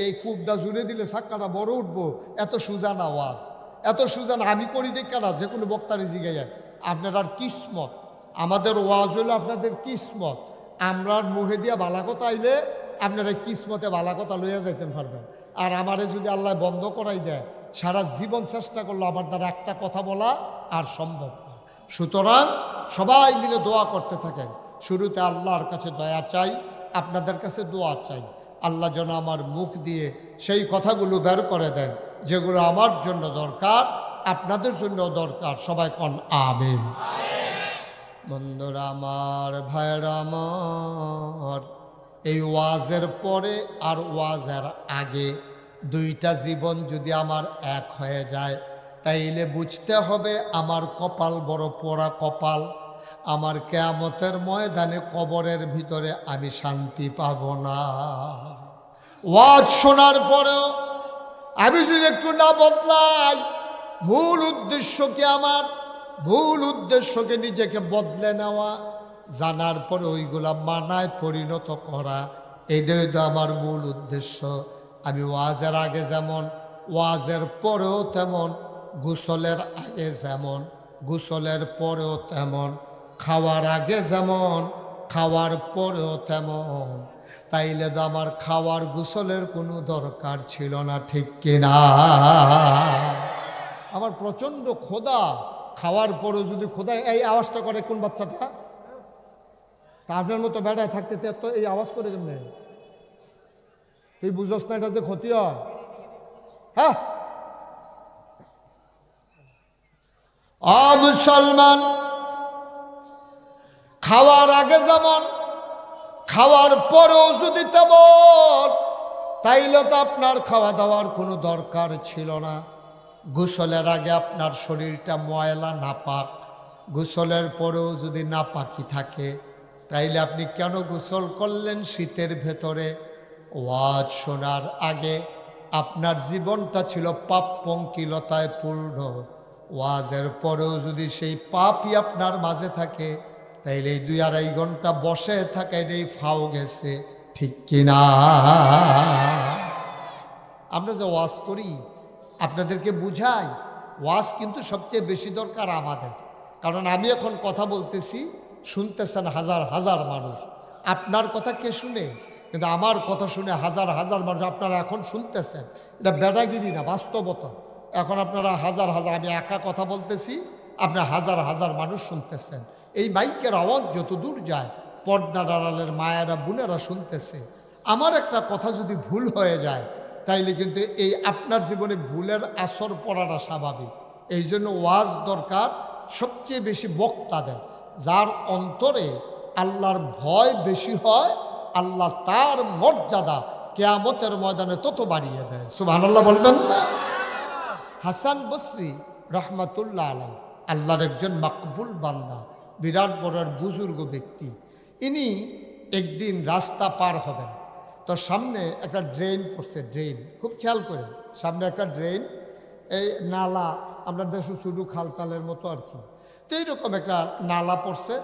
এই কূপটা জুড়ে দিলে সাক্কাটা বড় উঠবো, এত সুজা না ওয়াজ, এত সুজা না। আমি করি দেখি না, যে কোনো বক্তারে জিগাইয়া আপনার আর কিসমত। আমাদের ওয়াজ হইলো আপনাদের কিসমত। আমরার মুখে দিয়া বালা কথা আইলে আপনারা কিসমতে বালা কথা লইয়া যাইতেন পারবেন। আর আমারে যদি আল্লাহ বন্ধ করাই দেয়, সারা জীবন চেষ্টা করলো আমার দ্বারা একটা কথা বলা আর সম্ভব না। সুতরাং সবাই মিলে দোয়া করতে থাকেন। শুরুতে আল্লাহর কাছে দয়া চাই, আপনাদের কাছে দোয়া চাই। আল্লাহ যেন আমার মুখ দিয়ে সেই কথাগুলো বের করে দেন যেগুলো আমার জন্য দরকার, আপনাদের জন্য দরকার। সবাই কোন আমিন। বন্ধুরা আমার, ভাইরা আমার, এই ওয়াজের পরে আর ওয়াজের আগে দুইটা জীবন যদি আমার এক হয়ে যায়, তাইলে বুঝতে হবে আমার কপাল বড় পোড়া কপাল। আমার কিয়ামতের ময়দানে কবরের ভিতরে আমি শান্তি পাব না। ওয়াজ শোনার পরেও আমি যদি একটু না বদলাই, মূল উদ্দেশ্য কি আমার? মূল উদ্দেশ্যকে নিজেকে বদলে নেওয়া, জানার পরে ওইগুলা মানায় পরিণত করা, এটাই তো আমার মূল উদ্দেশ্য। আমি ওয়াজের আগে যেমন, ওয়াজের পরেও তেমন, গোসলের আগে যেমন, গোসলের পরেও তেমন, খাওয়ার আগে যেমন, খাওয়ার পরেও তেমন। তাইলে তো আমার খাওয়ার গোসলের কোনো দরকার ছিল না। ঠিক কিনা? আমার প্রচণ্ড ক্ষুধা, খাওয়ার পরেও যদি ক্ষুধা এই আওয়াজটা করে, কোন বাচ্চাটা? তা আপনার মতো বেড়ায় থাকতে তো এই আওয়াজ করে কেমনে? তুই বুঝোস না এটা যে ক্ষতি হয়? হ্যাঁ, মুসলমান, খাওয়ার আগে যেমন, খাওয়ার পরেও যদি তেমন, তাইলে তো আপনার খাওয়া দাওয়ার কোনো দরকার ছিল না। গোসলের আগে আপনার শরীরটা ময়লা নাপাক, গোসলের পরেও যদি নাপাকি থাকে, তাইলে আপনি কেন গোসল করলেন শীতের ভেতরে? ওয়াজ শোনার আগে আপনার জীবনটা ছিল পাপ পঙ্কিলতায় পূর্ণ। ওয়াজের পরেও যদি সেই পাপই আপনার মাঝে থাকে, তাইলে এই 2-2.5 ঘন্টা বসে থাকা এটাই ফাও গেছে, ঠিক কিনা? আমরা যে ওয়াজ করি, আপনাদেরকে বুঝাই, ওয়াজ কিন্তু সবচেয়ে বেশি দরকার আমাদের। কারণ আমি এখন কথা বলতেছি, শুনতেছেন হাজার হাজার মানুষ। আপনার কথা কে শুনে? কিন্তু আমার কথা শুনে হাজার হাজার মানুষ আপনারা এখন শুনতেছেন। এটা বেড়াগিরি না, বাস্তবতা। এখন আপনারা হাজার হাজার, আমি একা কথা বলতেছি, আপনার হাজার হাজার মানুষ শুনতেছেন। এই মাইকের আওয়াজ যত দূর যায়, পর্দার আড়ালের মায়েরা বোনেরা শুনতেছে। আমার একটা কথা যদি ভুল হয়ে যায়, তাইলে কিন্তু এই আপনার জীবনে ভুলের আসর পড়াটা স্বাভাবিক। এই জন্য ওয়াজ দরকার সবচেয়ে বেশি বক্তাদের, যার অন্তরে আল্লাহর ভয় বেশি হয়, আল্লাহ তার মর্যাদা কিয়ামতের ময়দানে তত বাড়িয়ে দেয়। সুবহানাল্লাহ বলবেন না? হাসান বসরি রহমাতুল্লাহ আলাইহি আল্লাহর একজন মাকবুল বান্দা, বিরাট বড় বুজুর্গ ব্যক্তি। ইনি একদিন রাস্তা পার হবেন, তো সামনে একটা ড্রেন পড়ছে। ড্রেন খুব খেয়াল করেন, সামনে একটা ড্রেন, এই নালা, আমরা দেশে শুধু খালটালের মতো আর কি। তো এইরকম একটা নালা পড়ছে।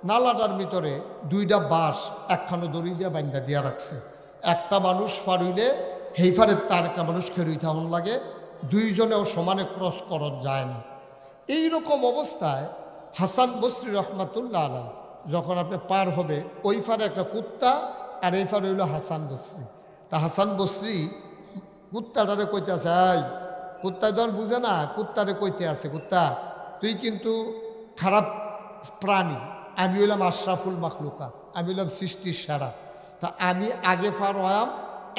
নালাটার ভিতরে দুইটা বাঁশ একখানো দড়ি দিয়ে বান্ধা দিয়া রাখছে। একটা মানুষ ফারুইলে হেইফারে তার একটা মানুষ খেরুইতে হন লাগে, দুইজনেও সমানে ক্রস করত যায় না। এইরকম অবস্থায় হাসান বসরি রহমাতুল্লাহ আলাইহি যখন আপনি পার হবে, ওই ফারে একটা কুত্তা আর এই ফারে হইল হাসান বসরি। তা হাসান বসরি কুত্তাটারে কইতে আছে, এই কুত্তা ধর বুঝে না, কুত্তারে কইতে আছে, কুত্তা তুই কিন্তু খারাপ প্রাণী, আমি হইলাম আশরাফুল মাখলুকা, আমি হইলাম সৃষ্টির সারা। তা আমি আগে ফার হয়াম,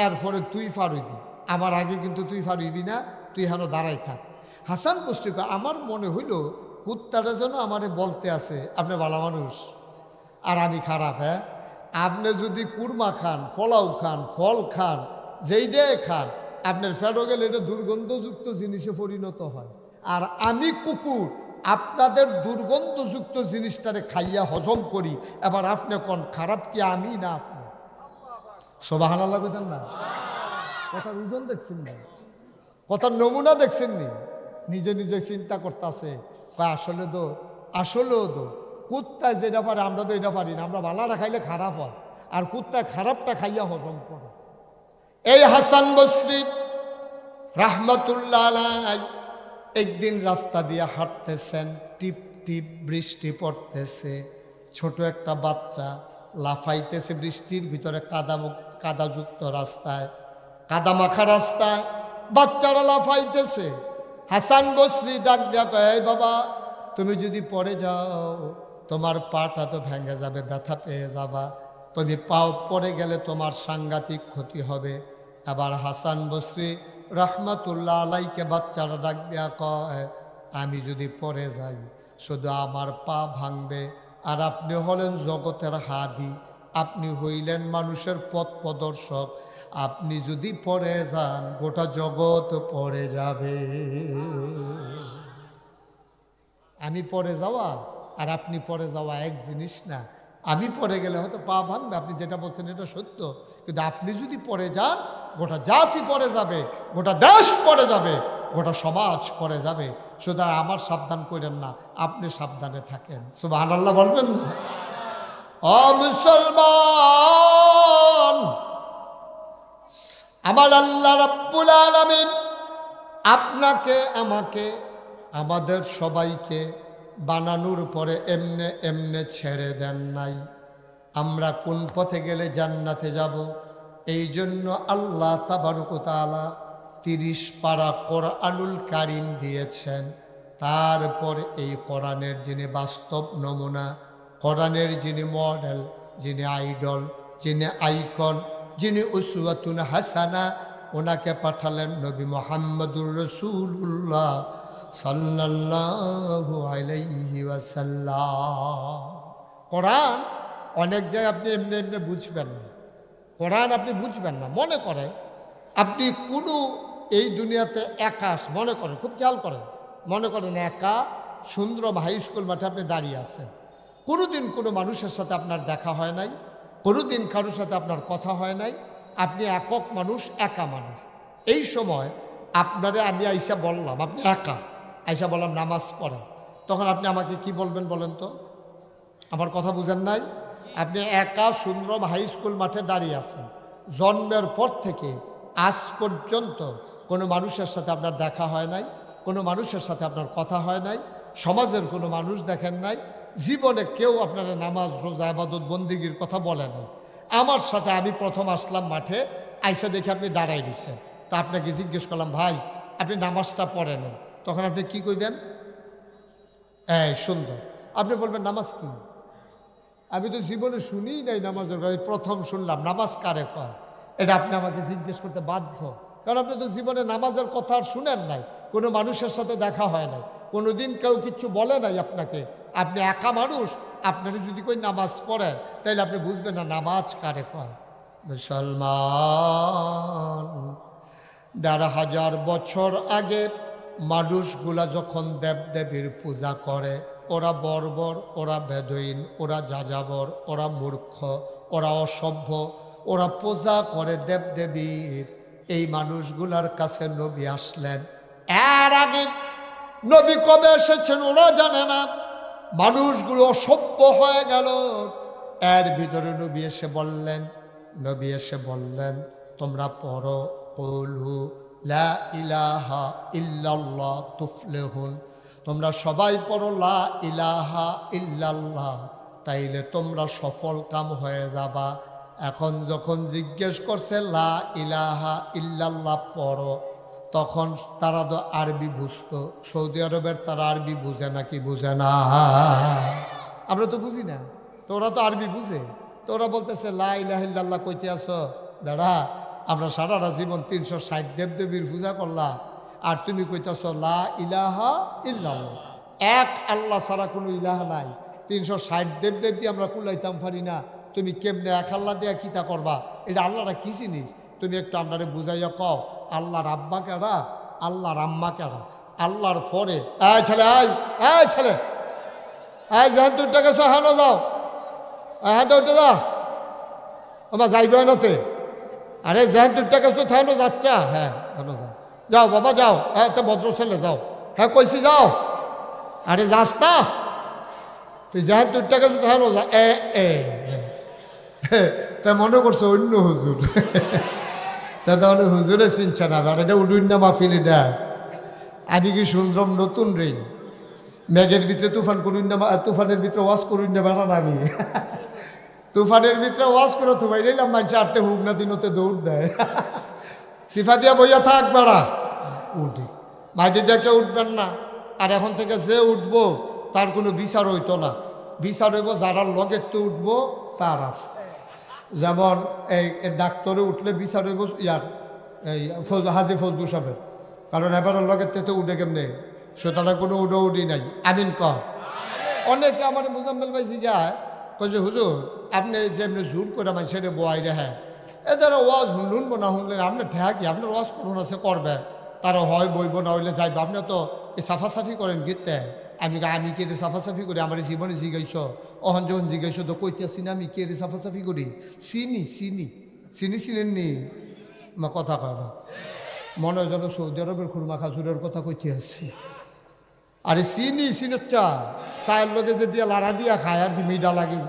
এরপরে তুই ফার হইবি, আমার আগে কিন্তু তুই ফার হইবি না, তুই হেন দাঁড়াই থাক। হাসান বসরি আমার মনে হইল কুত্তাটা যেন আমারে বলতে আছে আপনি ভালো মানুষ আর আমি খারাপ। হ্যাঁ, আপনি যদি কুরমা খান, ফলাও খান, ফল খান, যেই ডে খান, আপনার ফেটো গেলে এটা দুর্গন্ধযুক্ত জিনিসে পরিণত হয়। আর আমি কুকুর, আপনাদের দুর্গন্ধযুক্ত জিনিসটারে খাইয়া হজম করি। এবার আপনি কোন খারাপ কি আমি না আপনি? সুবহানাল্লাহ কইতেন না? কথার ওজন দেখছেন না? কথার নমুনা দেখছেন নি? নিজে নিজে চিন্তা করতেছে, আসলে তো আসলেও তো কুত্তায় যেটা পারে আমরা তো এটা পারি না। আমরা ভালোটা খাইলে খারাপ হয়, আর কুত্তায় খারাপটা খাইয়া হজম করে। এই হাসান বসরি রাহমাতুল্লাহ আলাইহি একদিন রাস্তা দিয়ে হাঁটতেছেন, টিপ টিপ বৃষ্টি পড়তেছে। ছোট একটা বাচ্চা লাফাইতেছে বৃষ্টির ভিতরে, কাদাযুক্ত রাস্তায়, কাদা মাখা রাস্তায় বাচ্চারা লাফাইতেছে। হাসান বসরি ডাক দিয়া কয়, এই বাবা, তুমি যদি পড়ে যাও তোমার পাটা তো ভেঙে যাবে, ব্যথা পেয়ে যাবা, তুমি পাও পড়ে গেলে তোমার সাংঘাতিক ক্ষতি হবে। আবার হাসান বসরি রহমাতুল্লাহ আলাইকে বাচ্চারা ডাক দেয়া কয়, আমি যদি পড়ে যাই শুধু আমার পা ভাঙবে, আর আপনি হলেন জগতের হাদি, আপনি হইলেন মানুষের পথ প্রদর্শক, আপনি যদি পড়ে যান গোটা জগৎ পড়ে যাবে। আমি পড়ে যাওয়া আর আপনি পড়ে যাওয়া এক জিনিস না। আমি পড়ে গেলে হয়তো পা ভাঙবে, আপনি যেটা বলছেন এটা সত্য, কিন্তু আপনি যদি পড়ে যান গোটা জাতি পড়ে যাবে, গোটা দেশ পড়ে যাবে, গোটা সমাজ পড়ে যাবে। সুতরাং আমার সাবধান করেন না, আপনি সাবধানে থাকেন। সুবহানাল্লাহ বলবেন না? ও মুসলমান, আমার আল্লাহ রাব্বুল আলামিন আপনাকে, আমাকে, আমাদের সবাইকে বানানোর পরে এমনে এমনে ছেড়ে দেন নাই। আমরা কোন পথে গেলে জান্নাতে যাব, এই জন্য আল্লাহ তাবারক ওয়া তাআলা 30 পারা কোরআনুল কারীম দিয়েছেন। তারপরে এই কোরআনের যিনি বাস্তব নমুনা, কোরআনের যিনি মডেল, যিনি আইডল, যিনি আইকন, যিনি উসওয়াতুন হাসানা, ওনাকে পাঠালেন নবী মুহাম্মদুর রাসূলুল্লাহ সাল্লাল্লাহু আলাইহি ওয়াসাল্লাম। কোরআন অনেক জায়গায় আপনি এমনি এমনি বুঝবেন না, কোরআন আপনি বুঝবেন না। মনে করেন আপনি কোনো এই দুনিয়াতে একা, মনে করেন, খুব খেয়াল করেন, মনে করেন একা সুন্দরম হাই স্কুল মাঠে আপনি দাঁড়িয়ে আছেন, কোনোদিন কোনো মানুষের সাথে আপনার দেখা হয় নাই, কোনোদিন কারোর সাথে আপনার কথা হয় নাই, আপনি একক মানুষ, একা মানুষ। এই সময় আপনারে আমি আইসা বললাম, আপনি একা আইসা বললাম নামাজ পড়েন, তখন আপনি আমাকে কি বলবেন বলেন তো? আমার কথা বুঝেন নাই? আপনি একা সুন্দরম হাই স্কুল মাঠে দাঁড়িয়ে আছেন, জন্মের পর থেকে আজ পর্যন্ত কোনো মানুষের সাথে আপনার দেখা হয় নাই, কোনো মানুষের সাথে আপনার কথা হয় নাই, সমাজের কোনো মানুষ দেখেন নাই, জীবনে কেউ আপনার নামাজ রোজা ইবাদত বন্দিগির কথা বলে নাই। আমার সাথে আমি প্রথম আসলাম মাঠে, আইসা দেখে আপনি দাঁড়াই দিচ্ছেন। তা আপনাকে জিজ্ঞেস করলাম, ভাই আপনি নামাজটা পড়ে নেন, তখন আপনি কি কইবেন? সুন্দর। আপনি বলবেন নামাজ কি? আমি তো জীবনে শুনিই নাই নামাজের কথা, প্রথম শুনলাম। নামাজ কারে কয় এটা আপনি আমাকে জিজ্ঞেস করতে বাধ্য, কারণ আপনি তো জীবনে নামাজের কথা আর শুনেন নাই, কোনো মানুষের সাথে দেখা হয় নাই, কোনো দিন কেউ কিচ্ছু বলে নাই আপনাকে। আপনি একা মানুষ, আপনারা যদি কই নামাজ পড়েন তাহলে আপনি বুঝবেন না নামাজ কারে কয়। মুসলমান, ১,৫০০ বছর আগে মানুষগুলা যখন দেবদেবীর পূজা করে, ওরা বর্বর, ওরা বেদুইন, ওরা যাযাবর, ওরা মূর্খ, ওরা অসভ্য, ওরা পূজা করে দেবদেবীর। এই মানুষগুলার কাছে নবী আসলেন। এর আগে নবী কবে এসেছেন ওরা জানে না, মানুষগুলো অসভ্য হয়ে গেল। এর ভিতরে নবী এসে বললেন তোমরা পড়ো কুলু লা ইলাহা ইল্লাল্লাহ তুফলিহুন, তোমরা সবাই পড়ো লা ইলাহা ইল্লাল্লাহ, তাইলে তোমরা সফল কাম হয়ে যাবা। এখন যখন জিজ্ঞেস করছে লা ইলাহা ইল্লাল্লাহ পড়ো, তখন তারা তো আরবি বুঝতো। সৌদি আরবের তারা আরবি বুঝে নাকি বুঝে না? আমরা তো বুঝি না, তো ওরা তো আরবি বুঝে। তো ওরা বলতেছে লা ইলাহা ইল্লাল্লাহ কইতে আসো বেড়া, আমরা সারাটা জীবন ৩৬০ দেবদেবীর পূজা করলাম, আর তুমি কইতেছ লা ইলাহা ইল্লাল্লাহ। এক আল্লাহ ছাড়া কোনো ইলাহা নাই, ৩৬০ দেবদেব দিয়ে আমরা কুলাইতাম পারি না, তুমি কেমনে এক আল্লাহ দিয়া কিতা করবা? এটা আল্লাহরা কি জিনিস তুমি একটু আপনারে বুঝাইয়া কও। আল্লাহর আব্বা কেডা, আল্লাহর আম্মা কেডা, আল্লাহর পরে ছেলে ছেলে যেহেতু দুটা গেছো হ্যাঁ যাও, হ্যাঁ তো উঠে যা, আমার যাইবে নাতে। আরে যেহেতু দুটা গেছো হ্যাঁ যাচ্ছা, হ্যাঁ যাও বাবা যাও, হ্যাঁ তো ভদ্র ছেলে যাও, হ্যাঁ কইছি যাও। আরে যাস না তুই, যেহেতু দুটা গেছো হ্যাঁ যা। তা মনে করছো অন্য হুজুর, তা তাহলে হুজুরে চিনছে না, এটা উডুন না মাহফিল। এটা আমি কি শুনলাম নতুন রে, মেঘের ভিতরে তুফান করুন না, তুফানের ভিতরে ওয়াজ করুন না বেড়ান। আমি তুফানের ভিতরে ওয়াজ করে তোমায় নিলাম, মানুষ আরতে হুক না দিনতে দৌড় দেয়। সিফা দিয়া বইয়া থাক বেড়া, উঠি মাইদি দেখে উঠবেন না। আর এখন থেকে যে উঠবো তার কোনো বিচার হইতো না, বিচার হইব যারা লগের তো উঠবো তারা। যেমন এই ডাক্তারে উঠলে বিচার হইব ইয়ার এই হাজি ফজলু সাহেবের, কারণ এবার লগের তো উঠে কেমনে, সুতরাং কোনো উডি নাই। আমিন কর। অনেকে আমার মুজাম্মেল ভাই জিজ্ঞায় যে হুজুর আপনি যে এমনি জোর করে মানুষের বয়াই রেহে, এদের ওয়াজ শুনবো না শুনলেন আপনি ঠেকি, আপনার ওয়াজ করুন আছে করবে, তারা হয় বইব না হইলে যাইব। আপনি তো এই সাফাসাফি করেন গীতে, আমি কে রে সাফাসাফি করি, আমার জীবনে জিগাইছ, অহন যখন জিগাইছ তো কইতেছি না আমি কে রে সাফাসাফি করি। চিনেননি মা কথা কয় না, মনে হয় যেন সৌদি আরবের খুরমা খাজুরের কথা কইতে আসছি। আরে চিনির চায়ের লগে যে দিয়া লাড়া দিয়া খায় আর কি মিঠা লাগে।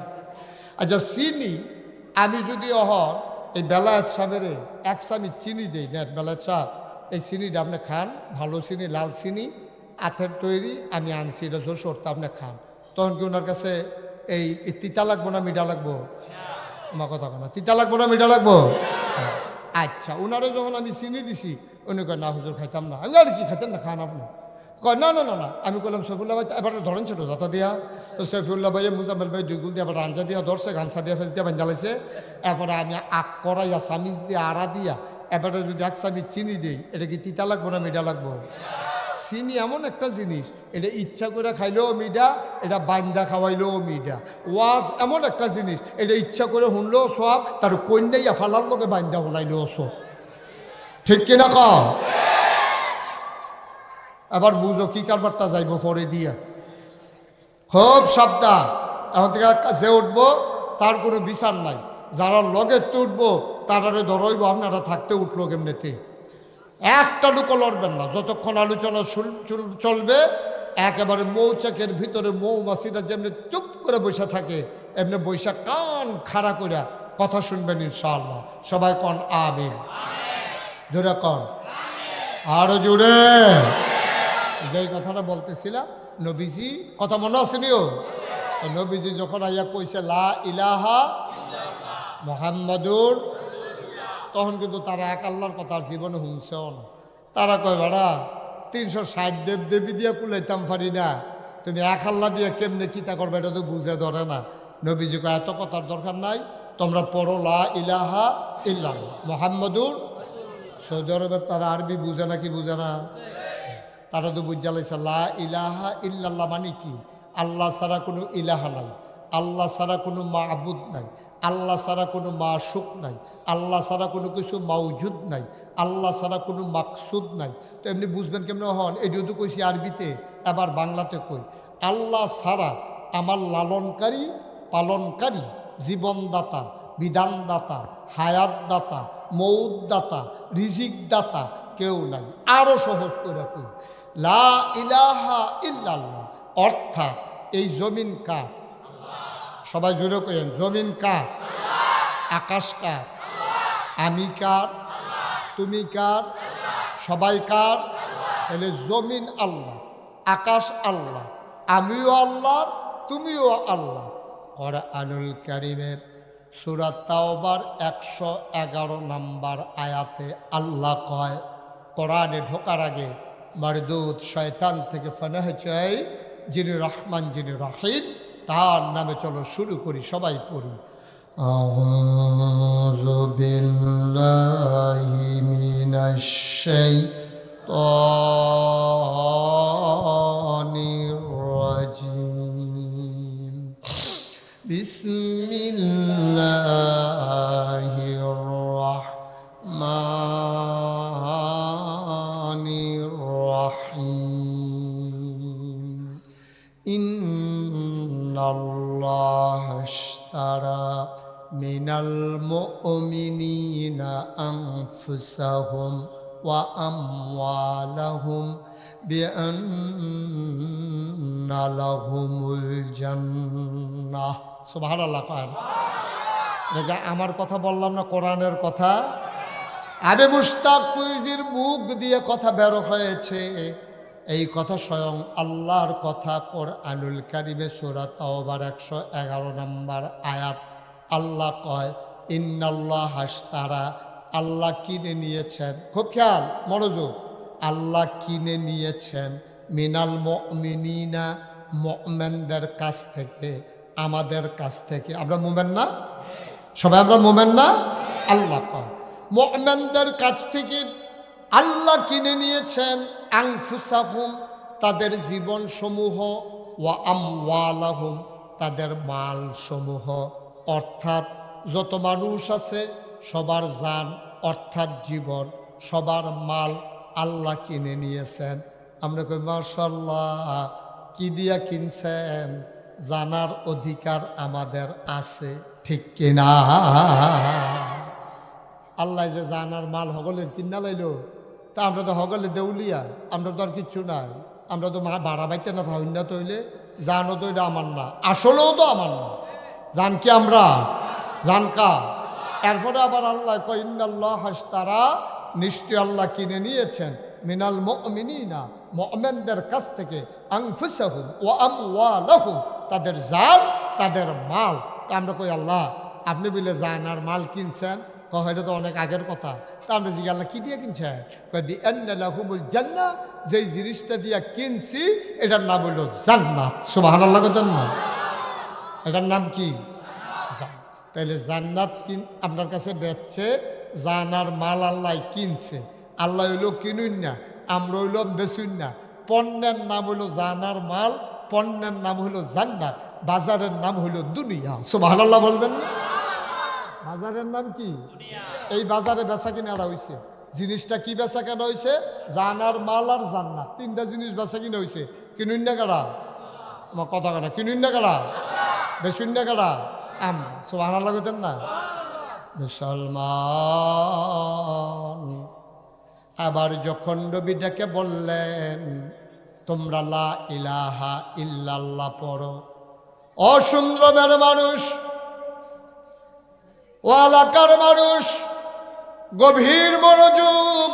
আচ্ছা আমি যদি এই বেলায়েত সাহেবের এক চামি চিনি দেই না, বেলায়েত সাহেব এই চিনিটা আপনি খান, ভালো চিনি, লাল চিনি আথের তৈরি আমি আনছি, এটা যশোরটা আপনি খান, তখন কি ওনার কাছে এই তিতা লাগবো না মিঠা লাগবো? আমার কথা না, তিতা লাগবো না মিঠা লাগবো? আচ্ছা, ওনারও যখন আমি চিনি দিছি উনি কয় না হুজুর খাইতাম না। আমি আর কি খাইতেন না, খান আপনি? কয় না না না না। আমি বললাম সৈফুল্লাহ ভাই এবার ধরেন ছিল যাতা দিয়া, তো সৈফুল্লাহ ভাই মুজাম্মেল ভাই 2 গুল দিয়ে আবার রাঞ্জা দিয়া ধরছে, গামছা দিয়া ফেস দিয়া বান্ধালাইছে। এরপরে আমি আখ করাইয়া চামিচ দিয়ে আড়া দিয়া এবারে যদি এক চামিচ চিনি দিই, এটা কি তিতা লাগবো না মিঠা লাগবো? চিনি এমন একটা জিনিস, এটা ইচ্ছা করে খাইলেও মিঠা, এটা বান্দা খাওয়াইলেও মিঠা। ওয়াজ এমন একটা জিনিস, এটা ইচ্ছা করে শুনলেও সব, তার কন্যাইয়া ফালার লোকে বান্দা শুনাইলেও সব। ঠিক কিনা ক? আবার বুঝো কি কারবারটা যাইব পরে দিয়া, খুব সাবধান। এখন থেকে যে উঠবো তার কোনো বিচার নাই, যারা লগে তো উঠবো তারারে ধরইব, আপনারা থাকতে উঠলো কেমনেতে। একটা লুকো লড়বেন না যতক্ষণ আলোচনা চলবে। একেবারে মৌচাকের ভিতরে মৌমাছিরা যেমনি চুপ করে বসে থাকে, এমনি বৈশাখ কান খাড়া করে কথা শুনবেন ইনশাআল্লাহ। সবাই কন আমিন, জোরে কন, আরো জোরে। যেই কথাটা বলতেছিলাম, নবীজি কথা মনে আসেনিও? নবীজি যখন আইয়া কইছে লা ইলাহা মুহাম্মাদুর, তখন কিন্তু তারা এক আল্লাহর কথা আর জীবনে শুনছেও না। তারা কয় ভাড়া 360 দেব দেবী দিয়ে কুলাইতাম পারি না, তুমি এক আল্লাহ দিয়ে কেমনে কিতা করবে এটা তো বুঝে ধরে না। নবীজি কয় এত কথার দরকার নাই, তোমরা পড়ো লা ইলাহা ইল্লাল্লাহ মুহাম্মাদুর। সৌদি আরবের তারা আরবি বুঝে না, কি বুঝে না? তারা তো বুঝা লাইছে লা ইলাহা ইল্লাল্লাহ মানে কি? আল্লাহ ছাড়া কোনো ইলাহা নাই, আল্লাহ ছাড়া কোনো মাবুদ নাই, আল্লাহ ছাড়া কোনো মাশুক নাই, আল্লাহ ছাড়া কোনো কিছু মাউজুদ নাই, আল্লাহ ছাড়া কোনো মাকসুদ নাই। তো এমনি বুঝবেন কেমন হন? এটিও তো কইছি আরবিতে, এবার বাংলাতে কই। আল্লাহ ছাড়া আমার লালনকারী, পালনকারী, জীবনদাতা, বিধানদাতা, হায়াতদাতা, মৌতদাতা, রিজিকদাতা কেউ নাই। আরো সহজ করে কই, লা ইলাহা ইল্লাল্লাহ অর্থাৎ এই জমিন কার? সবাই জুড়ে কইেন, জমিন কার? আকাশ কার? আমি কার? তুমি কার? সবাই কার? তাহলে জমিন আল্লাহ, আকাশ আল্লাহ, আমিও আল্লাহ, তুমিও আল্লাহ। কোরআনুল কারীমের সূরা তাওবার 111 নম্বর আয়াতে আল্লাহ কয়, কোরআনে ঢোকার আগে মারদুদ শয়তান থেকে ফানাহ চাই, যিনি রহমান যিনি রহিম, তার নামে চলো শুরু করি, সবাই পড়ি। আউযু বিল্লাহি মিনাশ শাইতানির রাজিম। বিসমিল্লাহির রাহমানির রাহিম। ইন্নাল্লাহা আশতারা মিনাল মুমিনিনা আনফুসাহুম ওয়া আমওয়ালাহুম বিআন্না লাহুমুল জান্নাহ। সুবহানাল্লাহ। এটা আমার কথা বললাম না, কোরআনের কথা। আবে মুশতাক ফৈজির মুখ দিয়ে কথা বের হয়েছে, এই কথা স্বয়ং আল্লাহর কথা। কোরআনুল কারীমে সূরা তাওবার 111 নম্বর আয়াত আল্লাহ কয়, ইন্নাল্লাহা আশতারা, আল্লাহ কিনে নিয়েছেন। খুব খেয়াল, মনোযোগ। আল্লাহ কিনে নিয়েছেন মিনাল মুমিনিনা, মুমিনদের কাছ থেকে, আমাদের কাছ থেকে। আমরা মুমিন না? সবাই আমরা মুমিন না? আল্লাহ কয় মুমিনদের কাছ থেকে আল্লাহ কিনে নিয়েছেন আনফুসাহুম, তাদের জীবন সমূহ, ওয়া আমওয়ালাহুম, তাদের মাল সমূহ। অর্থাৎ যত মানুষ আছে সবার জান অর্থাৎ জীবন, সবার মাল আল্লাহ কিনে নিয়েছেন। আমরা কই মাশাআল্লাহ, কি দিয়া কিনছেন? জানার অধিকার আমাদের আছে, ঠিক কিনা? আল্লাহ যে জানার মাল হগলের কিনা লাইল, তা আমরা তো হগলে দেউলিয়া, আমরা তো আর কিচ্ছু নাই। আমরা তো ভাড়া বাইতে না থাকি না, তৈলে জানো তো এটা আমার না, আসলেও তো আমার না। জান কি আমরা? জান কা? এরপরে আবার আল্লাহ কয় ইন্নাল্লাহা আশতারা, নিশ্চয় আল্লাহ কিনে নিয়েছেন মিনাল মুমিনিনা, মুমিনদের কাছ থেকে, আনফুসাহুম ওয়া আমওয়ালাহুম, তাদের জান তাদের মাল। আমরা কই আল্লাহ আপনি বলে জান আর মাল কিনছেন, কয় এটা তো অনেক আগের কথা। তা আমরা জিজ্ঞাসা আল্লাহ কি দিয়ে কিনছেন? কয় বিআন্না লাহুমুল জান্নাহ, যেই জিনিসটা দিয়া কিনছি এটার নাম হইল জান্নাত। সুবহানাল্লাহ। জান্নাত এটার নাম কি? তাইলে জান্নাত আপনার কাছে বেচছে, জানার মাল আল্লাহ কিনছে। আল্লাহ হইল কিনুন না, আমরা হইল বেচুন না। পণ্যের নাম হইল জানার মাল, পণ্যের নাম হইল জান্নাত, বাজারের নাম হইল দুনিয়া। সুবহানাল্লাহ বলবেন না? বাজারের নাম কি? এই বাজারে বেচা কিনা হয়েছে। জিনিসটা কি বেচা কেনা হয়েছে? জানার মাল আর জান্নাত, তিনটা জিনিস বেচা কিনা হয়েছে। কিনুন না কারা? আমার কথা কাটা, কিনুন না কারা? বেচুন না কারা? আমরা। সুবহানাল্লাহ কইতেন না? মুসলমান। আবার যখন নবীটাকে বললেন তোমরা লা ইলাহা ইল্লাল্লাহ পড়ো, অসুন্দরের মানুষ, ও এলাকার মানুষ, গভীর মনোযোগ,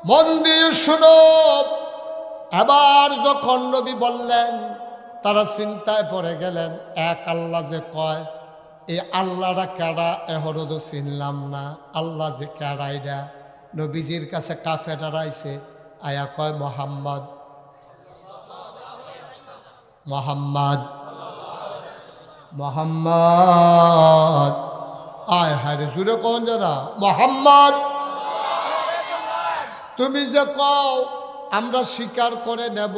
মন দিয়ে শুনো। এবার যখন নবী বললেন, তারা চিন্তায় পড়ে গেলেন, এক আল্লাহ যে কয়, এই আল্লাহটা কেডা এহরো তো চিনলাম না, আল্লাহ যে কেডা এটা। নবীজির কাছে কাফেররা আইছে, আয়া কয় মোহাম্মদ, মোহাম্মদ, মোহাম্মদ। আয় হায় জুড়ে কোন যারা মোহাম্মদ, তুমি যে কও আমরা স্বীকার করে নেব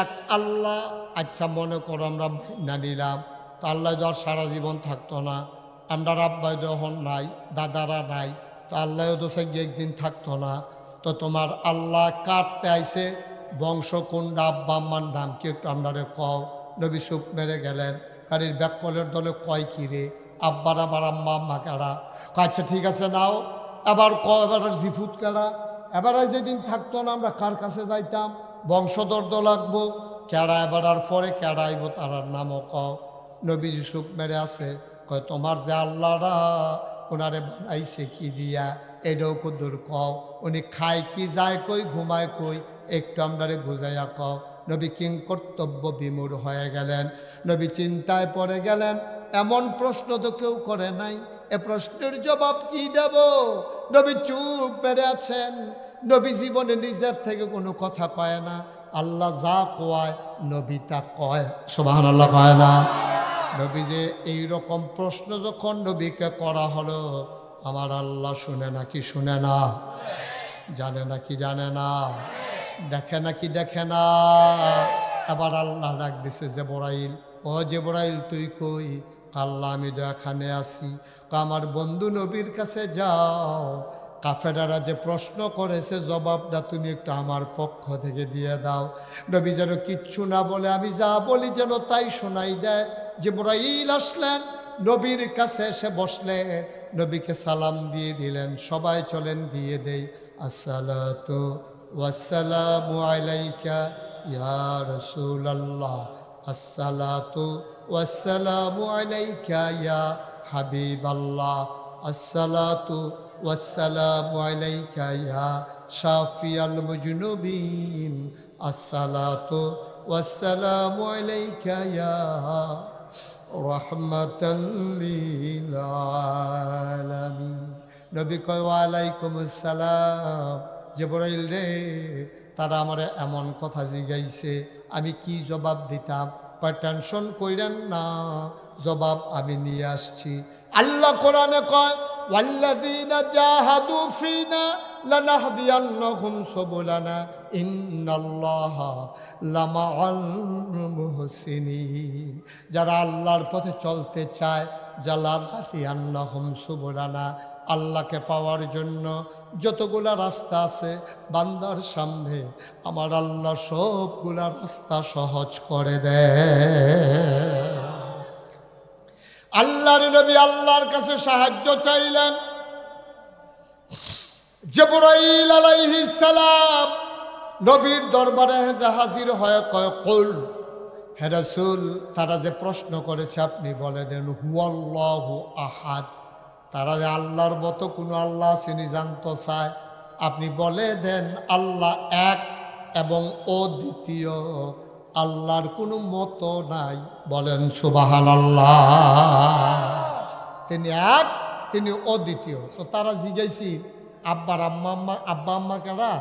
এক আল্লাহ। আচ্ছা মনে করো আমরা না নিলাম, তো আল্লাহ তো আর সারা জীবন থাকতো না, আমরা আব্বাই যখন নাই, দাদারা নাই, তো আল্লাহ তো সে একদিন থাকতো না। তো তোমার আল্লাহ কাটতে আইছে, বংশ কোনটা, আব্বা আম্মার নাম কি একটু আমরা কও। নবী চুপ মেরে গেলেন। গাড়ির ব্যাককলের দলে কয় কিরে, আব্বার আবার আম্মা আম্মা কারা। আচ্ছা ঠিক আছে নাও, আবার ক এবার জিফুত কারা। এবার যেদিন থাকতো না আমরা কার কাছে যাইতাম, বংশদর্দ লাগবো, কেডা এবার আর পরে কেডা আইব তারার নামও কও। নবী চুপ মেরে আছে, কয় তোমার যে আল্লাহরা ওনারে বানাইছে কি দিয়া, এটাও কদুর কও। উনি খায় কি, যায় কই, ঘুমায় কই, একটু আমরারে বুঝাইয়া কও। নবী কিং কর্তব্য বিমূঢ় হয়ে গেলেন, নবী চিন্তায় পড়ে গেলেন। এমন প্রশ্ন তো কেউ করে নাই, এ প্রশ্নের জবাব কি দেব। নবী চুপ মেরে আছেন। নবী জীবনে নিজের থেকে কোনো কথা কয় না, আল্লাহ যা কয় নবী তা কয়, সুবহানাল্লাহ কয় না। নবী যে এইরকম প্রশ্ন যখন নবীকে করা হলো, আমার আল্লাহ শুনে নাকি শুনে না, জানে নাকি জানে না, দেখে নাকি দেখে না। এবার আল্লাহ ডাক দিছে জিবরাইল, ও জিবরাইল তুই কই। আল্লাহ আমি তো এখানে আছি। আমার বন্ধু নবীর কাছে যাও, কাফেরারা যে প্রশ্ন করেছে জবাবটা তুমি একটু আমার পক্ষ থেকে দিয়ে দাও। নবী যেন কিচ্ছু না বলে, আমি যা বলি যেন তাই শোনাই দেয়। জিবরাইল আসলেন, নবীর কাছে এসে বসলেন, নবীকে সালাম দিয়ে দিলেন। সবাই চলেন দিয়ে দেই। আসসালাতু ওয়াসসালামু আলাইকা ইয়া রাসূলুল্লাহ, আসসালাতু ওয়াসসালামু আলাইকা ইয়া হাবিবাল্লাহ, আসসালাতু ওয়াসসালামু আলাইকা ইয়া শাফিয়াল মুজনুবিন, আসসালাতু ওয়াসসালামু আলাইকা ইয়া রাহমাতাল লিল আলামিন। নবী কয় ওয়া আলাইকুমুস সালাম। জিবরাইল রে, তারা আমার এমন কথা জিগাইছে, আমি কি জবাব দিতাম। কয় টেনশন কইরেন না, জবাব আমি নিয়ে আসছি। আল্লাহ কোরআনে কয় ওয়াল্লাযীনা জাহাদু ফীনা লানাহদিয়ান্নাহুম সুবুলানা ইন্নাল্লাহা লামাআল মুহসিনিন। যারা আল্লাহর পথে চলতে চায়, লানাহদিয়ান্নাহুম সুবুলানা, আল্লাহকে পাওয়ার জন্য যতগুলা রাস্তা আছে বান্দার সামনে, আমার আল্লাহ সবগুলা রাস্তা সহজ করে দেয়। আল্লাহর নবী আল্লাহর কাছে সাহায্য চাইলেন। জিবরাইল আলাইহিস সালাম নবীর দরবারে হাজির হয়ে কয় কুল, হে রাসূল, তারা যে প্রশ্ন করেছে আপনি বলে দেন হুয়াল্লাহু আহাদ। তারা যে আল্লাহর মতো কোনো আল্লাহ চিনি জানতে চায়, আপনি বলে দেন আল্লাহ এক এবং অদ্বিতীয়, আল্লাহর কোনো মতো নাই। বলেন সুবহানাল্লাহ। তিনি এক, তিনি অদ্বিতীয়। তো তারা জিজ্ঞাসি আব্বা আম্মা কারা,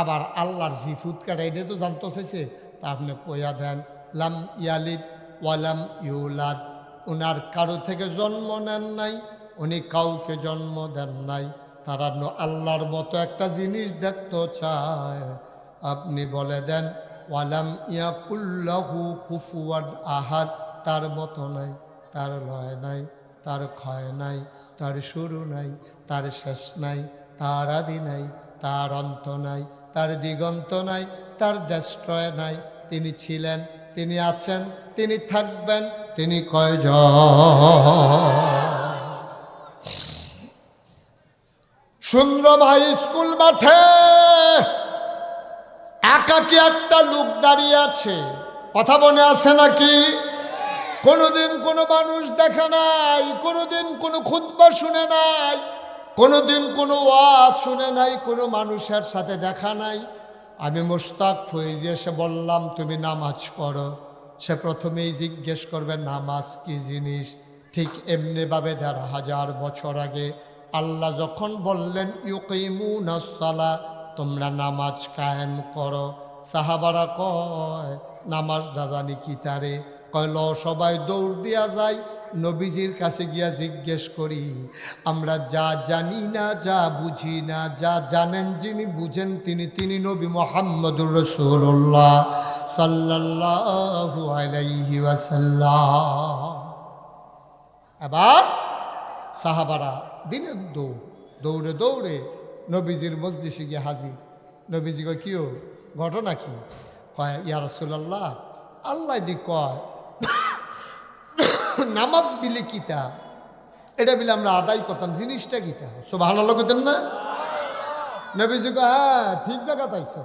আবার আল্লাহর জিফুত কারা, এটা তো জানতে চাইছে। তা আপনি কইয়া দেন লাম ইয়ালিদ ওয়ালাম ইউলাদ, উনার কারো থেকে জন্ম নেন নাই, উনি কাউকে জন্ম দেন নাই। তারা আল্লাহর মতো একটা জিনিস দেখতে চায়, আপনি বলে দেন ওয়ালাম ইয়াকুল্লাহু কুফুয়ান আহাদ, তার মতো নাই, তার লয় নাই, তার ক্ষয় নাই, তার শুরু নাই, তার শেষ নাই, তার আদি নাই, তার অন্ত নাই, তার দিগন্ত নাই, তার ডেস্ট্রয় নাই। তিনি ছিলেন, তিনি আছেন, তিনি থাকবেন, তিনি কয়জন। সুন্দর ভাই স্কুল মাঠে একাকি একটা লোক দাঁড়িয়ে আছে, কথা মনে আছে নাকি? কোনোদিন কোনো মানুষ দেখে নাই, কোনোদিন কোনো খুতবা শুনে নাই, কোনোদিন কোনো ওয়াজ শুনে নাই, কোনো মানুষের সাথে দেখা নাই। আমি মুশতাক ফয়েজি এসে বললাম তুমি নামাজ পড়ো, সে প্রথমেই জিজ্ঞেস করবে নামাজ কি জিনিস। ঠিক এমনিভাবে ১৫০০ বছর আগে আল্লাহ যখন বললেন ইউকিমুনাস সালাহ, তোমরা নামাজ কায়েম করো, সাহাবারা কয় নামাজ রাজানি কি তারে? কয়ল সবাই দৌড় দিয়া যায়, নবীজির কাছে গিয়া জিজ্ঞেস করি, আমরা যা জানি না, যা বুঝি না, যা জানেন যিনি, বুঝেন তিনি নবী মুহাম্মদুর রাসূলুল্লাহ সাল্লাল্লাহু আলাইহি ওয়াসাল্লাম। এবার সাহাবারা দিনের দৌড়ে দৌড়ে নবীজির মজলিসে গিয়ে হাজির। নবীজি কয় কিও ঘটনা কি? কয় ইয়া রাসূলুল্লাহ, আল্লাহ দি কয় নামাজ বিলে কিতা, এটা বিলে আমরা আদায় করতাম, জিনিসটা কিতা? সুবহানাল্লাহ কইতেন না? নবীজি কয় হ্যাঁ ঠিক জায়গা তাইছো।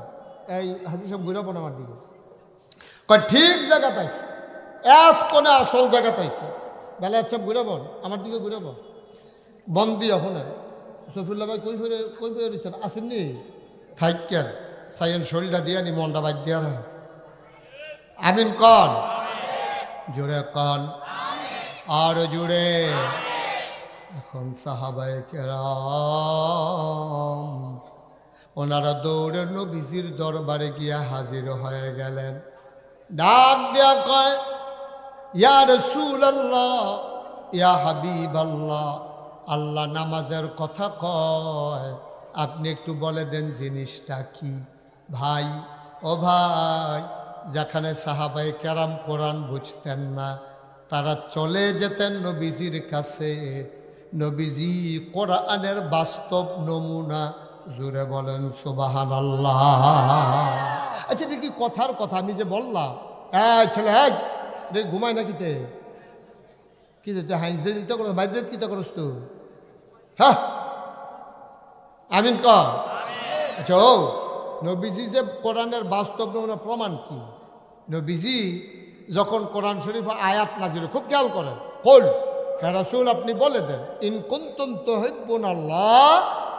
এই হাজি সব ঘুরে পড়ে আমার দিকে কয় ঠিক জায়গা তাইছো, এক কোণে আসল জায়গা তাইছো। বেলা সব ঘুরে পড় আমার দিকে ঘুরে পড় বন্দি এখন সফিউল্লাহ ভাই কই ফিরে দিচ্ছেন আসেননি থাইকেন সাইন শরীরটা দিয়া নি মনটা বাদ দিয়া আমিন কন জোরে কন আর জোরে। এখন সাহাবায়ে কেরাম ওনারা দৌড়ে নবীজির দরবারে গিয়া হাজির হয়ে গেলেন। ডাক দেয়া কয় ইয়া রাসূলুল্লাহ, ইয়া হাবিবাল্লাহ, আল্লাহ নামাজের কথা কয়, আপনি একটু বলে দেন জিনিসটা কি? ভাই ও ভাই, যেখানে সাহাবায়ে কেরাম কোরআন বুঝতেন না তারা চলে যেতেন নবীজির কাছে। নবীজি কোরআনের বাস্তব নমুনা, জোরে বলেন সুবহানাল্লাহ। আচ্ছা এটা কি কথার কথা? আমি যে বললাম ছেলে ঘুমায় না কিতে কি হাইজে দিতে করো বাইজেত কিতা করস তো? হ্যাঁ আমিন ক। আচ্ছা ও নবীজি যে কোরআনের বাস্তব নমুনা প্রমাণ কি? নবীজি যখন কোরআন শরীফ আয়াত নাজিল, খুব খেয়াল করেন, কল হে রাসূল আপনি বলে দেন ইন কুনতুম তুহিব্বুনাল্লাহ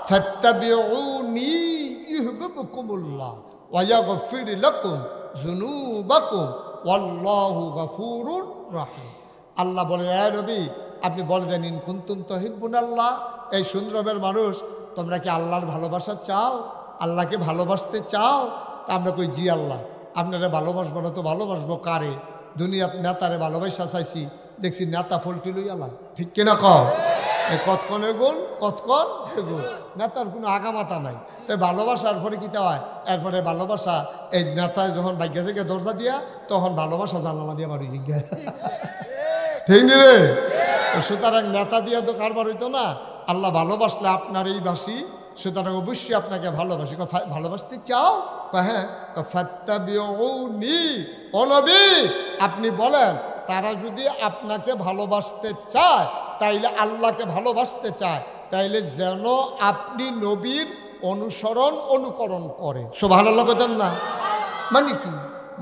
ফাত্তাবিউনি ইউহিব্বুকুমুল্লাহ ওয়া ইয়াগফির লাকুম যুনুবাকুম ওয়াল্লাহু গফুরুর রহিম। আল্লাহ বলে হে নবী আপনি বলে দেন ইন কুনতুম তুহিব্বুনাল্লাহ, এই সুন্দরবের মানুষ তোমরা কি আল্লাহর ভালোবাসা চাও? আল্লাহকে ভালোবাসতে চাও? তা আমরা কই জি আল্লাহ, আপনারা ভালোবাসবো না তো ভালোবাসবো কারে? দুনিয়াত নেতারে ভালোবাসা চাইছি, দেখছি নেতা ফলটি লই আল্লাহ, ঠিক কিনা কও? এই কতক্ষণ এগুন কতক্ষণ এগুন, নেতার কোনো আগামাতা নাই। তাই ভালোবাসার পরে কী হয়? এরপরে ভালোবাসা এই নেতা যখন বাইকে থেকে দরজা দিয়া তখন ভালোবাসা জানালা দিয়া বাড়ি গিয়ে ঠিক নি রে? সুতরাং নেতা দিয়া তো কারবার হইতো না। আল্লাহ ভালোবাসলে আপনার এই বাসি, সুতরাং অবশ্যই আপনাকে ভালোবাসি। ভালোবাসতে চাও? হ্যাঁ। ফাত্তাবিউনি, ও নবী আপনি বলেন তারা যদি আপনাকে ভালোবাসতে চায়, তাইলে আল্লাহকে ভালোবাসতে চায়, তাইলে যেন আপনি নবীর অনুকরণ করে। সুবহানাল্লাহ কইতেন না? মানে কি?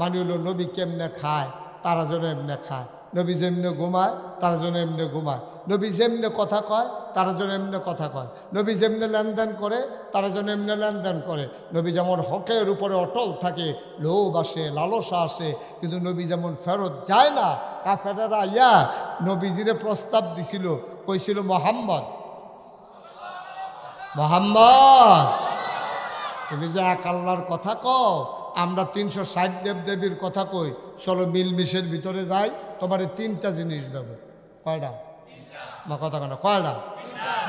মানে হলো নবী কেমনে খায় তারা যেন এমনি খায়, নবী যেমনে ঘুমায় তারা যেন এমনি ঘুমায়, নবী যেমনে কথা কয় তারা যেন এমনি কথা কয়, নবী যেমনে লেনদেন করে তারা যেন এমনি লেনদেন করে, নবী যেমন হকের উপরে অটল থাকে, লোভ আসে লালসা আসে, কিন্তু নবী যেমন ফেরত যায় না। কাফেরেরা ইয়া নবীজিরে প্রস্তাব দিছিল, কইছিল মোহাম্মদ তুমি যে এক আল্লাহর কথা কও, আমরা ৩৬০ দেবদেবীর কথা কই, চলো মিলমিশের ভিতরে যাই, তোমার ৩টা জিনিস দেবো। কয়টা? মা কথা কেন কয়টা?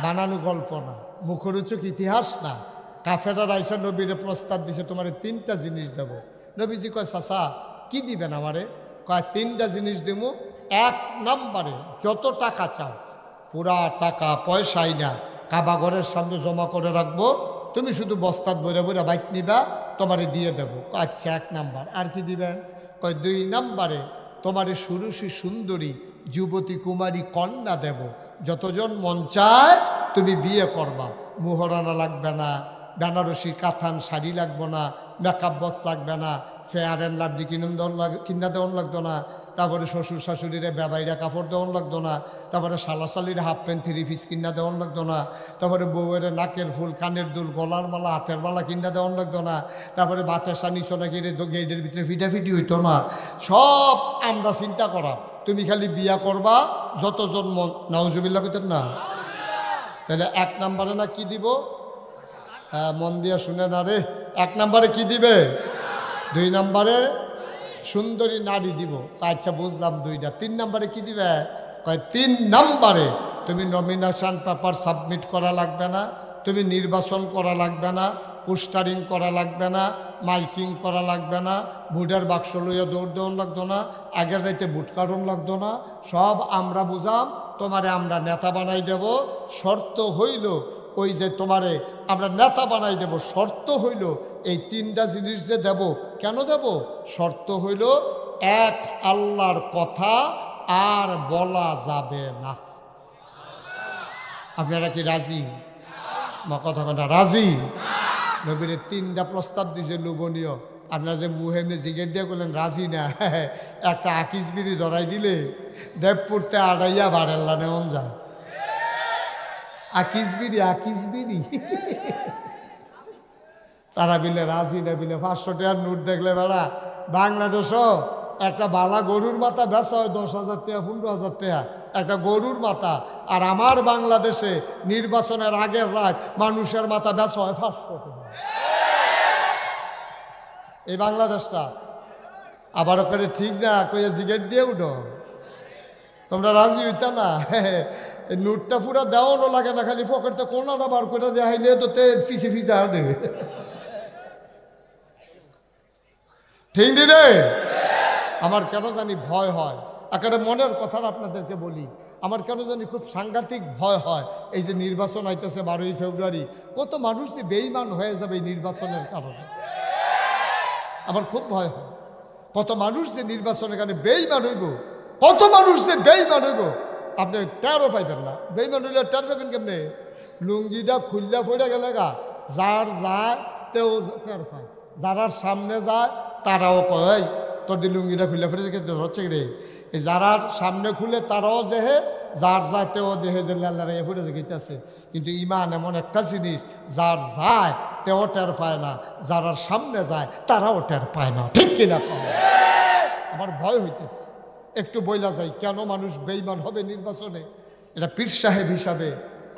বানানো গল্প না, মুখরোচক ইতিহাস না। কাফেরা রাইসা নবীরে প্রস্তাব দিছে তোমার 3টা জিনিস দেবো। নবীজি কয় চাচা কি দিবেন আমারে? কয় 3টা জিনিস দিব। 1 নম্বরে যত টাকা চাও, পুরা টাকা পয়সাই না, কাবা ঘরের সামনে জমা করে রাখবো, তুমি শুধু বস্তাত বইরা বইরা বাইক নিবা, তোমারে দিয়ে দেবো। আচ্ছা 1 নাম্বার। আর কি দিবেন? কয় 2 নম্বরে তোমারে সুরুষী সুন্দরী যুবতী কুমারী কন্যা দেব, যতজন মন চায় তুমি বিয়ে করবা, মোহরানা লাগবে না, বেনারসি কাতান শাড়ি লাগবে না, মেকআপ বক্স লাগবে না, ফেয়ার অ্যান্ড লাভলি কিনা দেওয়ান লাগতো না, তারপরে শ্বশুর শাশুড়িরে বেবাইরা কাপড় দেওয়ান লাগতো না, তারপরে শালাশালির হাফ প্যান্ট 3 পিস কিনা দেওয়ান লাগতো না, তারপরে বউয়ের নাকের ফুল কানের দুল গলার মালা হাতের মালা কিনা দেওয়ান লাগতো না, তারপরে বাতের সানি সোনা গিয়ে গেটের ভিতরে ফিটাফিটি হইতো না। সব আমরা চিন্তা করা, তুমি খালি বিয়া করবা যতজন মন নাউজুবিল্লাহ কইতেন না। তাহলে 1 নম্বরে না কি দিব? হ্যাঁ, মন দিয়া শুনে না রে। 1 নম্বরে কি দিবে? 2 নম্বরে সুন্দরী নারী দিব। আচ্ছা বুঝলাম 2টা। 3 নম্বরে কি দিবে? 3 নম্বরে তুমি নমিনেশন পেপার সাবমিট করা লাগবে না, তুমি নির্বাচন করা লাগবে না, পোস্টারিং করা লাগবে না, মাইকিং করা লাগবে না, ভোটের বাক্স লইয়া দৌড় দেওয়ান লাগতো না, আগের রাইতে ভোট কারণ লাগতো না। সব আমরা বুঝাম, তোমারে আমরা নেতা বানাই দেব। শর্ত হইল ওই যে তোমারে আমরা নেতা বানাই দেব, শর্ত হইল এই 3টা জিনিস যে দেব। কেন দেব? শর্ত হইল এক, আল্লাহর কথা আর বলা যাবে না। আপনারা কি রাজি? মা কথা কথা রাজি? নবীরে 3টা প্রস্তাব দিছে লোভনীয়। আপনারা যে মুহেমনে জিগের দিয়ে করলেন রাজি না, একটা আকিস বিড়ি ধরাই দিলে দেবপুরতে আড়াইয়া বাড়াল্লা নেওয়া যায়। আকিস বিড়ি তারা বিলে রাজি না, বিলে 500 টাকার নোট দেখলে বেড়া বাংলাদেশও একটা বালা গরুর মাথা বেচা হয় 10,000 টাকা 15,000 টাকা একটা গরুর মাথা। আর আমার বাংলাদেশে নির্বাচনের আগের রাত মানুষের মাথা বেচা হয় 500 টাকা। এই বাংলাদেশটা আবার করে ঠিক না কইয়া জিগেট দিয়ে উঠো। তোমরা রাজি হইতা না? এই নোটটা পুরা দেওয়ানো লাগে না, খালি পকেটটা কোনাটা বার করে দেখাইলে তো ফিসে ফিসা দেবে। ঠিক রে? আমার কেন জানি ভয় হয়, একেবারে মনের কথা আপনাদেরকে বলি, আমার কেন জানি খুব সাংঘাতিক ভয় হয়। এই যে নির্বাচন আইতেছে 12ই ফেব্রুয়ারি, কত মানুষ যে বেঈমান হয়ে যাবে এই নির্বাচনের কারণে। আমার খুব ভয় হয়, কত মানুষ যে নির্বাচনের কারণে বেঈমান হইব, কত মানুষ যে বেঈমান হইব আপনি টেরও পাইবেন না। বেঈমান হইলে টের পাবেন কেমনে? লুঙ্গিটা খুললা ফইরা গেলে গা, যার যায় তেও টের পায়, যারা সামনে যায় তারাও কয় তোর দি লুঙ্গিটা খুললা ফিরে খেতে হচ্ছে রে। এই যারা সামনে খুলে তারাও দেহে, যার যায় তেও দেহে যে লাল্লারে ফুটে গেতেছে। কিন্তু ইমান এমন একটা জিনিস, যার যায় তেও টের পায় না, যারা সামনে যায় তারাও টের পায় না। ঠিক কিনা? আমার ভয় হইতেছে। একটু বইলা যায় কেন মানুষ বেঈমান হবে নির্বাচনে। এটা পীর সাহেব হিসাবে,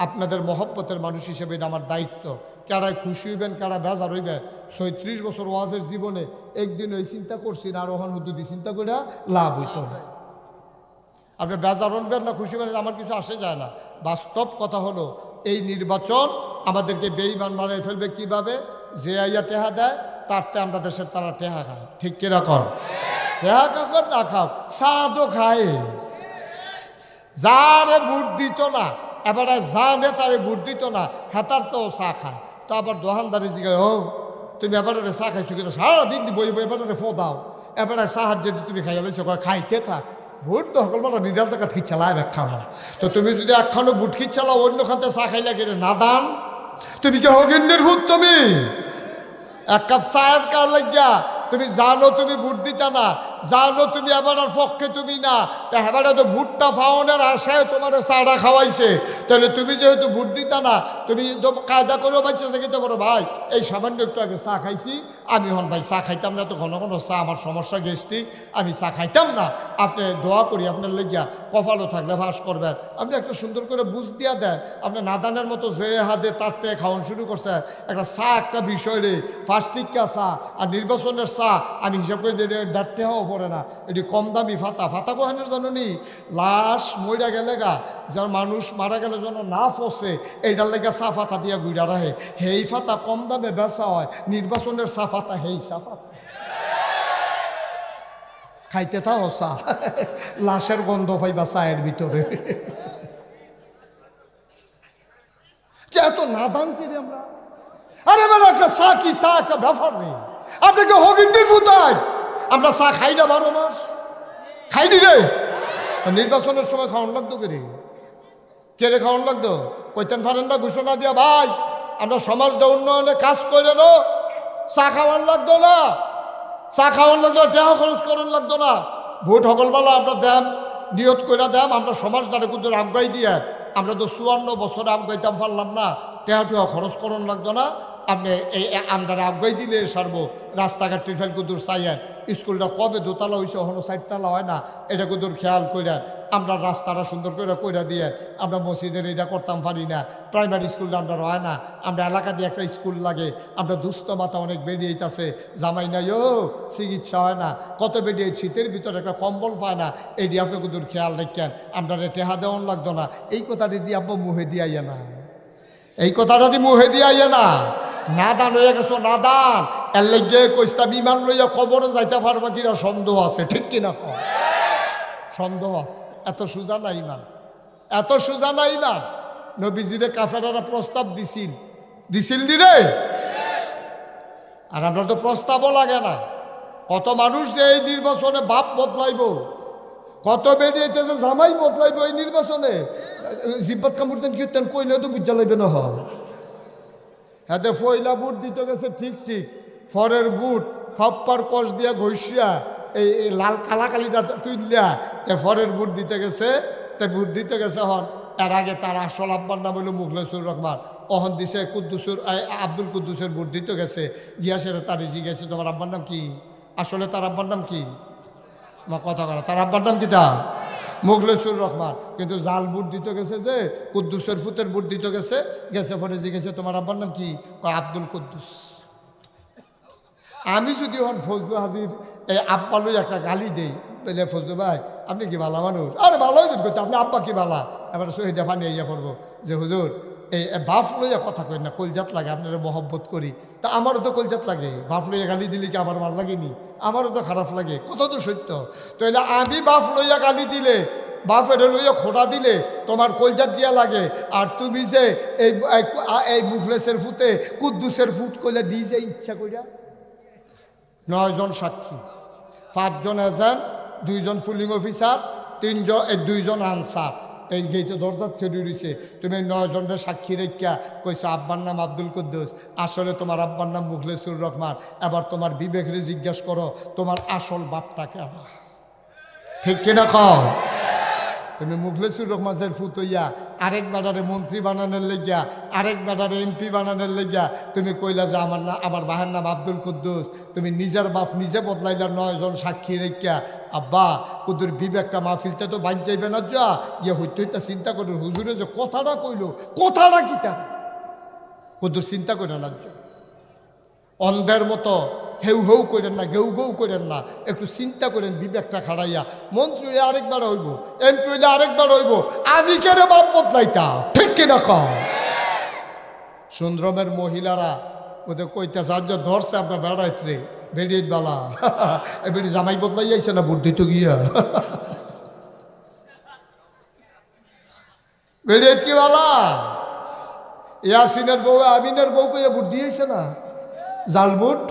আপনাদের মহব্বতের মানুষ হিসেবে এটা আমার দায়িত্ব। কারাই খুশি হইবেন, কারা বেজার হইবেন। 36 বছর ওয়াজের জীবনে একদিন ওই চিন্তা করছি না, আর ওখান হুদুদি চিন্তা করে লাভ হইত না। আপনি বেজার হবেন না খুশি হবেন, আমার কিছু আসে যায় না। বাস্তব কথা হলো এই নির্বাচন আমাদেরকে বেঈমান বানাই ফেলবে কিভাবে? যে আইয়া টেহা দেয় তারতে আমরা দেশের তারা টেহা খায়। ঠিক কিরকম? টেহা কাকর না খাও, সাদও খায়। যারে ভোট দিত না, এবারে যা নেতারে ভোট দিত না, হেতার তো চা খায়। তো আবার দোকানদারি জিগায়, ও তুমি এবারে চা খাইছো কিন্তু সারাদিন বই বই এবারে ফো দাও, এবারে চাহাত যদি তুমি খাইয়া লইছো খাইতে থাক। ভোট তো সকল মানুষ নিজের জায়গা খিচ্ছালায় একখানো। তো তুমি যদি একখানো ভোট খিচ্ছালাও অন্য খাতে চা খাইলা গেলে না দান, তুমি কি হগিন্নির ভূত? তুমি 1 কাপ চায়ের কার লাগিয়া তুমি জানো তুমি ভোট দিতা না, জানো তুমি এবার পক্ষে তুমি না, এবারে তো ভোটটা ফাওনের আশায় তোমার চাটা খাওয়াইছে। তাহলে তুমি যেহেতু ভোট দিতা না, তুমি কায়দা করেও বাচ্চা যেতে পারো, ভাই এই সামান্য একটু আগে চা খাইছি, আমি হন ভাই চা খাইতাম না, তো ঘন ঘন চা আমার সমস্যা গ্যাস্ট্রিক, আমি চা খাইতাম না। আপনি দোয়া করি আপনার লেগিয়া, কপালও থাকলে ফাঁস করবেন। আপনি একটা সুন্দর করে বুঝ দিয়া দেন, আপনি নাদানের মতো যে হাতে তার থেকে খাওয়ান শুরু করছে। একটা চা একটা বিষয় রে, ফার্স্টিকা চা আর নির্বাচনের চা আমি হিসাব করে দেড়তে হওয়া পড়ে না। এটি কম দামি ফাতা। ফাতা কোহানের জানো নি? লাশ মইরা গেলে গা, যার মানুষ মারা গেলে যেন না ফসে এইটার লেগে চা ফাতা দিয়া গুইরা রাখে। হেই ফাতা কম দামে বেচা হয়, নির্বাচনের চা ফাতা হেই চা ফাতা খাইতে থাও চা, লাশের গন্ধ পাইবা চায়ের ভিতরে। এত নাদান কিরে আমরা। আরে বেলা একটা চা কি চা একটা ব্যাপার নেই। আপনাকে হগিন্ডির ভূতায় আমরা চা খাই না 12 মাস, খাইনি রে। নির্বাচনের সময় খাওয়ান লাগতো কে রে খাওয়ান লাগতো? কইতেন পারেন না ঘোষণা দিয়া, ভাই আমরা সমাজটা উন্নয়নে কাজ করে নো, চা খাওয়ান লাগতো না, চা খাওয়ান লাগতো, টেহা খরচ করান লাগতো না। ভোট সকলবেলা আমরা দেম, নিয়ত করে দেম, আমরা সমাজটারে কিন্তু আবগাই দিয়ে আমরা তো 54 বছরে আবগাইতাম পারলাম না, টেহা খরচ করণ লাগতো না, আপনি এই আমরা আবগাই দিলে সারবো। রাস্তাঘাট টিফেল কুদুর চাইয়েন, স্কুলটা কবে দোতলা হয়েছে এখনো 4তলা হয় না, এটা কুদুর খেয়াল করেন। আমরা রাস্তাটা সুন্দর করে কইরা দিয়ে আমরা মসজিদের এটা করতাম পারি না, প্রাইমারি স্কুলটা আমরা হয় না, আমরা এলাকা দিয়ে একটা স্কুল লাগে, আমরা দুস্থ মাথা অনেক বেরিয়েছে, জামাই নাই ও চিকিৎসা হয় না, কত বেরিয়ে শীতের ভিতরে একটা কম্বল পায় না, এইটি আপনি কুদুর খেয়াল রাখেন। আমরা টেহা দেওয়ান লাগতো না, এই কথাটি দিয়ে আব্বা মুহে দিয়াইয়া না, এই কথাটা দিয়ে মুহে দিয়াইয়া না। নাদান হয়ে গেছো, নাদান। এর লেগে কইস্তা বিমান লইয়া কবরে যাইতে পারবা কিনা সন্দেহ আছে, ঠিক কিনা কম? সন্দেহ আছে, এত সোজা না ইমান, এত সোজা না ইমান। নবীজিরে কাফেরারা প্রস্তাব দিছিল নি রে? আর আমরা তো প্রস্তাবও লাগে না। কত মানুষ যে এই নির্বাচনে বাপ বদলাইব, কত বেরিয়েছে জামাই বদলাইব এই নির্বাচনে। জিব্বাত কামড়তেন কীর্তেন কইলে তো বুঝা লাগবে না। হাতে ফয়লা বুট দিতে গেছে ঠিক, ফরের বুট ফাপ্পার কষ দিয়া ঘষিয়া এই লাল কালাকালিটা তুইলিয়া ফরের বুট দিতে গেছে, বুট দিতে গেছে। হন এর আগে তার আসল আব্বার নাম হইল মুখলেসুর রহমান, অহন দিছে কুদ্দুসুর আব্দুল কুদ্দুসের বুট দিতে গেছে। গিয়াসের তার রিজি গেছে, তোমার আব্বার নাম কি? আসলে তার আব্বার নাম কি? মা কথা করা, তার আব্বার নাম কি? তা মুখলেসুর রহমান। কিন্তু জাল বুট দিতে গেছে, যে কুদ্দুসের ফুতের বুট দিতে গেছে, পরে জিজ্ঞেসে তোমার আব্বার নাম কি? আব্দুল কুদ্দুস। আমি যদি হন ফজলু হাজির এই আব্বা লই একটা গালি দেই, বলে ফজলু ভাই আপনি কি বালা মানুষ? আরে ভালোই করতে, আপনি আব্বা কি বালা? এবার শহীদে ফানি ইয়া করবো যে হুজুর এই বাপ লইয়া কথা কই না, কলজাত লাগে, আপনারা মহব্বত করি। তা আমারও তো কলজাত লাগে, বাপ লইয়া গালি দিলে কি আমার ভাল লাগেনি? আমারও তো খারাপ লাগে, কত তো সত্য। তো এলে আমি বাপ লইয়া গালি দিলে, বাপের লইয়া খোটা দিলে তোমার কলজাত দিয়া লাগে, আর তুমি যে এই মুখলেসের ফুতে কুদ্দুসের ফুট কইলে দিয়েছে ইচ্ছা কইরা। 9 জন সাক্ষী, 5 জন এজেন্ট, 2 জন পুলিং অফিসার, 2 জন আনসার, এই গেইতে দরজাত খেয়ে রয়েছে। তুমি 9 জনের সাক্ষী রেখা কইছো আব্বার নাম আব্দুল কুদ্দুস, আসলে তোমার আব্বার নাম মুখলেসুর রহমান। এবার তোমার বিবেকরে জিজ্ঞেস করো তোমার আসল বাপটা কেনা, ঠিক কিনা খাও? তুমি মুখলেসুর রহমানের ফুতইয়া আরেক বেটারে মন্ত্রী বানানোর লেগিয়া, আরেক বেটারে এমপি বানানোর লেগিয়া তুমি কইলা যে আমার বাহের নাম আব্দুল কুদ্দুস। তুমি নিজের বাপ নিজে বদলাইলা 9 জন সাক্ষী রেখা। আব্বা কুদ্দুর বিবেকটা মাহফিলটা তো বাইর যাইবে না, যা ইয়ে হইতে হইতে চিন্তা করুন হুজুরে যে কথাটা কইল, কথাটা কি তার কুদ্দুর চিন্তা করে না। অন্ধের মতো হেউ হেউ করেন না, গেউ গেউ করেন না, একটু চিন্তা করেন বিবেকটা খাড়াইয়া। মন্ত্রী হইলে আরেকবার হইব, এমপি হইলে আরেকবার হইব, আমি কেন বাপ বদলাইতা, ঠিক কিনা কম? সুন্দরমের মহিলারা ওদের কইতে সাহায্য ধরছে আমরা বেড়াইতে বেরিয়ে বালা বেড়ি জামাই বদলাই যাইছে না বুদ্ধি তো গিয়া বেরিয়ে কি বালা ইয়াসিনের বউ আমিনের বউ কইয়া বুদ্ধি হয়েছে না জাল বুট।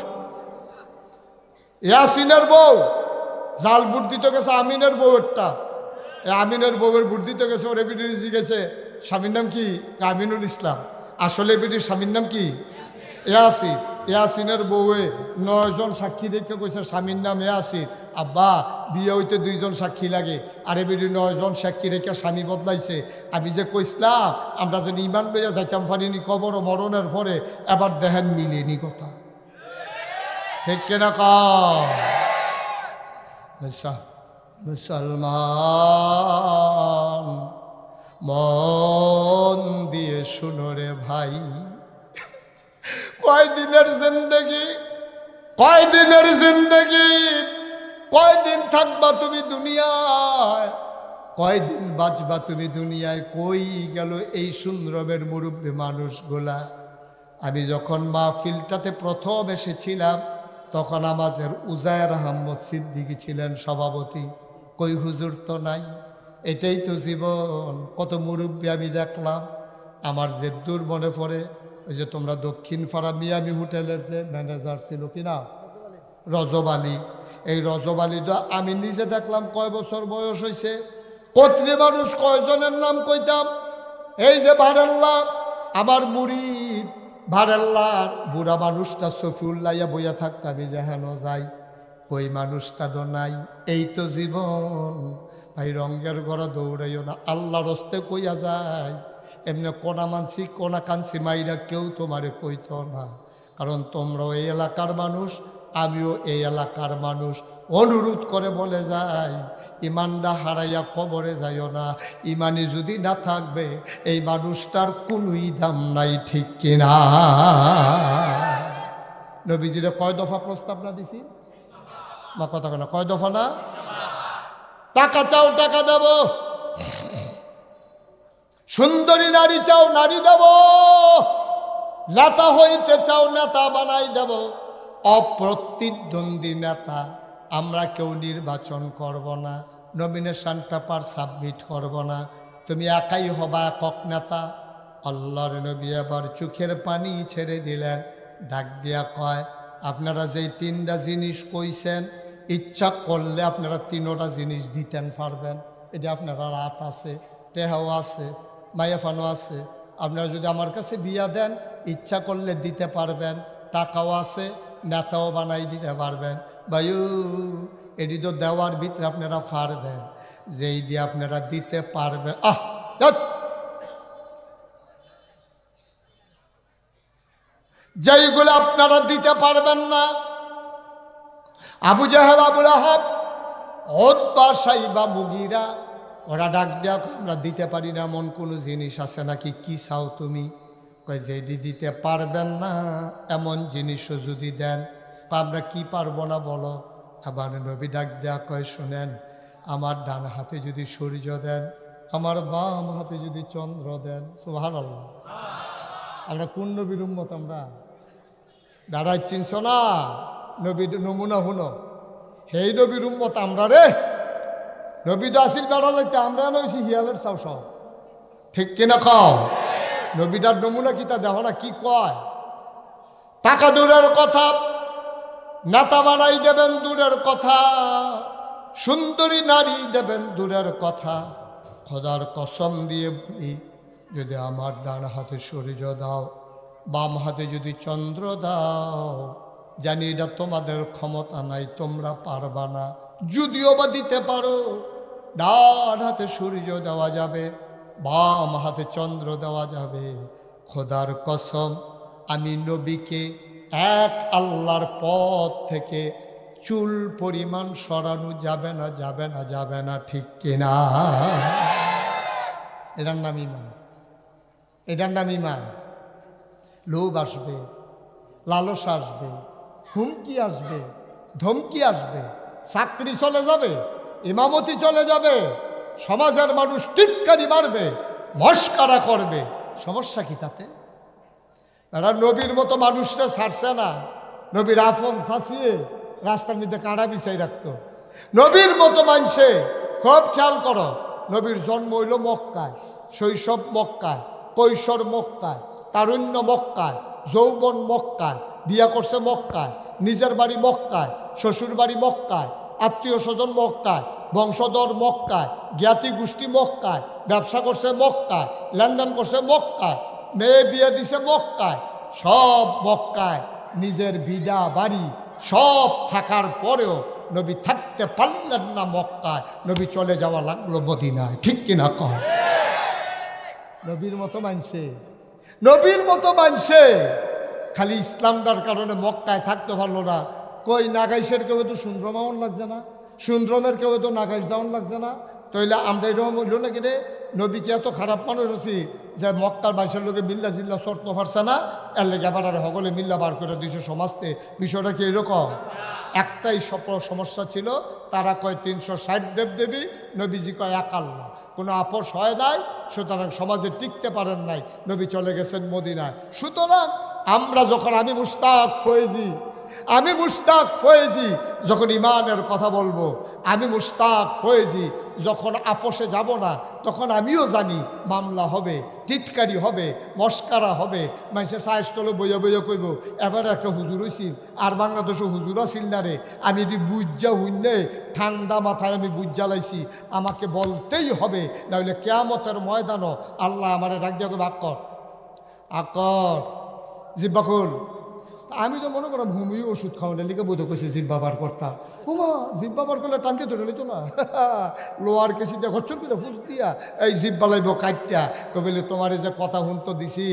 ইয়াসিনের বউ জাল বুট দিতে গেছে আমিনের বউ একটা, আমিনের বউয়ের বুট দিতে গেছে, ওর এবিডি গেছে স্বামীর নাম কি? আমিনুল ইসলাম। আসলে এবিডির স্বামীর নাম কি? ইয়াসিন। ইয়াসিনের বউয়ে 9 জন সাক্ষী দেখে কইছে স্বামীর নাম ইয়াসিন। আব্বা বিয়ে হইতে 2 জন সাক্ষী লাগে, আর এবিডি 9 জন সাক্ষী রেখে স্বামী বদলাইছে। আমি যে কইসলাম আমরা যে ইমান লইয়া যাইতাম পারিনি কবর ও মরণের পরে, এবার দেখেন মিলেনি কথা, ঠিক কিনা কম? মুসলমান মন দিয়ে শুনো রে ভাই, কয়দিনের জিন্দগি, কয়দিনের জিন্দগি, কয়দিন থাকবা তুমি দুনিয়ায়, কয়দিন বাঁচবা তুমি দুনিয়ায়। কই গেল এই সুন্দরমের মুরব্বী মানুষগুলা? আমি যখন মাহফিলটাতে প্রথম এসেছিলাম তখন আমাদের উজায়ের আহমদ সিদ্দিকী ছিলেন সভাপতি। কই হুজুর তো নাই, এটাই তো জীবন। কত মুরব্বী আমি দেখলাম। আমার যে দূর মনে পড়ে ওই যে তোমরা দক্ষিণ পাড়া মিয়ামি হোটেলের যে ম্যানেজার ছিল কিনা রজব আলী, এই রজব আলী তো আমি নিজে দেখলাম কয় বছর বয়স হয়েছে। কত্রী মানুষ কয়জনের নাম কইতাম, এই যে ভারেল্লা আমার মুরিদ, ভারেল্লার বুড়া মানুষটা সফিউল্লাইয়া বইয়া থাকতো, আমি যে হেন যাই ওই মানুষটা তো নাই। এই তো জীবন ভাই, রঙ্গের ঘরে দৌড়াইও না, আল্লাহর হস্তে কইয়া যায়। এমনি কোনা মানসি কোনা কানসি মাইরা কেউ তোমারে কইতো না, কারণ তোমরাও এই এলাকার মানুষ, আমিও এই এলাকার মানুষ। অনুরোধ করে বলে যায়, ইমানটা হারাইয়া কবরে যাইও না। ইমানি যদি না থাকবে এই মানুষটার কোনোই দাম নাই, ঠিক কিনা? নবীজিরে কয় দফা প্রস্তাব না দিছি? বা কথা কেন, কয় দফা না? টাকা চাও, টাকা দেব। সুন্দরী নারী চাও, নারী দেব। নেতা হইতে চাও, নেতা বানাই দেব। অপ্রতিদ্বন্দ্বী নেতা আমরা কেউ নির্বাচন করব না, নমিনেশন পেপার সাবমিট করব না। তুমি একাই হবা একক নেতা। আল্লাহর নবী আবার চোখের পানি ছেড়ে দিলেন, ডাক দিয়া কয়, আপনারা যেই তিনটা জিনিস কইছেন, ইচ্ছা করলে আপনারা তিনোটা জিনিস দিতেন পারবেন। এটা আপনারা রাত আছে, টেহাও আছে, মায়াফানো আছে। আপনারা যদি আমার কাছে বিয়া দেন, ইচ্ছা করলে দিতে পারবেন। টাকাও আছে, নেতাও বানাই দিতে পারবেন। বায়ু এটি তো দেওয়ার ভিতরে আপনারা পারবেন, যেই দিয়ে আপনারা দিতে পারবেন। যেইগুলো আপনারা দিতে পারবেন না, আবু জাহেল, আবুল আহাব, উতবা, সাইবা, মুগীরা, ওরা ডাক দেয়া, আমরা দিতে পারি না এমন কোনো জিনিস আছে নাকি? কি চাও তুমি? কয় যেটি দিতে পারবেন না এমন জিনিসও যদি দেন। আমরা কি পারবো না বলো? আবার নবী ডাক দেয়া কয়, শোনেন, আমার ডান হাতে যদি সূর্য দেন, আমার বাম হাতে যদি চন্দ্র দেন। সুবহানাল্লাহ। আমরা কোন নবীর উম্মত? আমরা দাঁড়াই, চিনছ না? নবীর নমুনা হুনো, হেই নবীর উম্মত আমরা রে। নবী তো আসিল বেড়া যাইতে, আমরা নইছি হিয়ালের চাও সব, ঠিক কিনা খাও? নবীটার নমুনা কিতা দেখো না কি কয়? টাকা দূরের কথা, নেতা বানাই দেবেন দূরের কথা, সুন্দরী নারী দেবেন দূরের কথা। খোদার কসম দিয়ে বলি, যদি আমার ডান হাতে সূর্য দাও, বাম হাতে যদি চন্দ্র দাও, জানি এটা তোমাদের ক্ষমতা নাই, তোমরা পারবা না। যদিও বা দিতে পারো, ডান হাতে সূর্য দেওয়া যাবে, বাম হাতে চন্দ্র দেওয়া যাবে। খোদার কসম, আমি নবীকে এক আল্লাহর পথ থেকে চুল পরিমাণ সরানো যাবে না, যাবে না, যাবে না, ঠিক কিনা? এটার নাম ইমান, এটার নাম ইমান। লোভ আসবে, লালস আসবে, হুমকি আসবে, ধমকি আসবে, চাকরি চলে যাবে, ইমামতি চলে যাবে, সমাজের মানুষ টিটকারি মারবে, মস্কারা করবে। সমস্যা কি তাতে? এরা নবীর মতো মানুষরা ছাড়ছে না। নবীর আফন ফাঁসিয়ে রাস্তার মধ্যে কাঁড়া বিছাই রাখতো। নবীর মতো মানুষে খুব খেয়াল করো, নবীর জন্ম হইল মক্কায়, শৈশব মক্কায়, কৈশোর মক্কায়, তারুণ্য মক্কায়, যৌবন মক্কায়, বিয়া করছে মক্কায়, নিজের বাড়ি মক্কায়, শ্বশুর বাড়ি মক্কায়, আত্মীয় স্বজন মক্কায়, বংশধর মক্কায়, জ্ঞাতি গোষ্ঠী মক্কায়, ব্যবসা করছে মক্কায়, লেনদেন করছে মক্কায়, মেয়ে বিয়ে দিছে মক্কায়, সব মক্কায়। নিজের বিডা বাড়ি সব থাকার পরেও নবী থাকতে পারলেন না মক্কায়, নবী চলে যাওয়া লাগলো মদিনায়, ঠিক কিনা কর? নবীর মতো মানছে, নবীর মতো মানছে, খালি ইসলামটার কারণে মক্কায় থাকতে পারলো না। কই নাগাইশের কেউ তো সুন্দরমাওন লাগছে না, সুন্দরমের কেউ তো নাগাইশ যাওয়ান লাগছে না। তাইলে আমরা এরকম হইল নাকি রে? নবী কি এত খারাপ মানুষ আছি যে মক্কার বাইশের লোকে মিল্লা জিল্লা শর্ত পারছে না, এর লেগে আবার আর হগলে মিল্লা বার করে দিয়েছে সমাজতে? বিষয়টা কি এরকম? একটাই সমস্যা ছিল, তারা কয় 360 দেবদেবী, নবীজি কয় এক আল্লাহ। কোনো আপোষ হয় নাই, সুতরাং সমাজে টিকতে পারেন নাই, নবী চলে গেছেন মদিনায়। সুতরাং আমরা যখন, আমি মুশতাক ফয়েজি যখন ইমানের কথা বলবো, আমি মুশতাক ফয়েজি যখন আপোষে যাব না, তখন আমিও জানি মামলা হবে, টিটকারি হবে, মস্কারা হবে, মানুষের সাইস্টলে বইয়া বইয়া কইব এবার একটা হুজুর হইছিল, আর বাংলাদেশে হুজুর আসিল না রে। আমি যদি বুঝা হইলে ঠান্ডা মাথায় আমি বুঝা লাইছি, আমাকে বলতেই হবে, নাহলে কিয়ামতের ময়দানও আল্লাহ আমার ডাক দিয়ে আকর আকর জিব্বাকুল। আমি তো মনে করলাম হোমিও ওষুধ খাওয়ানোর লিখে বোধ করছি জিব্বা বার করতাম। হুমা জিব্বা বার করলে টানকে ধরে নিত না, লোয়ার কেসি দিয়া ঘচ্চর করে ফুস দিয়া এই জিব্বা লাইব কাটটা কবিলে তোমার এই যে কথা হুন্ত দিছি,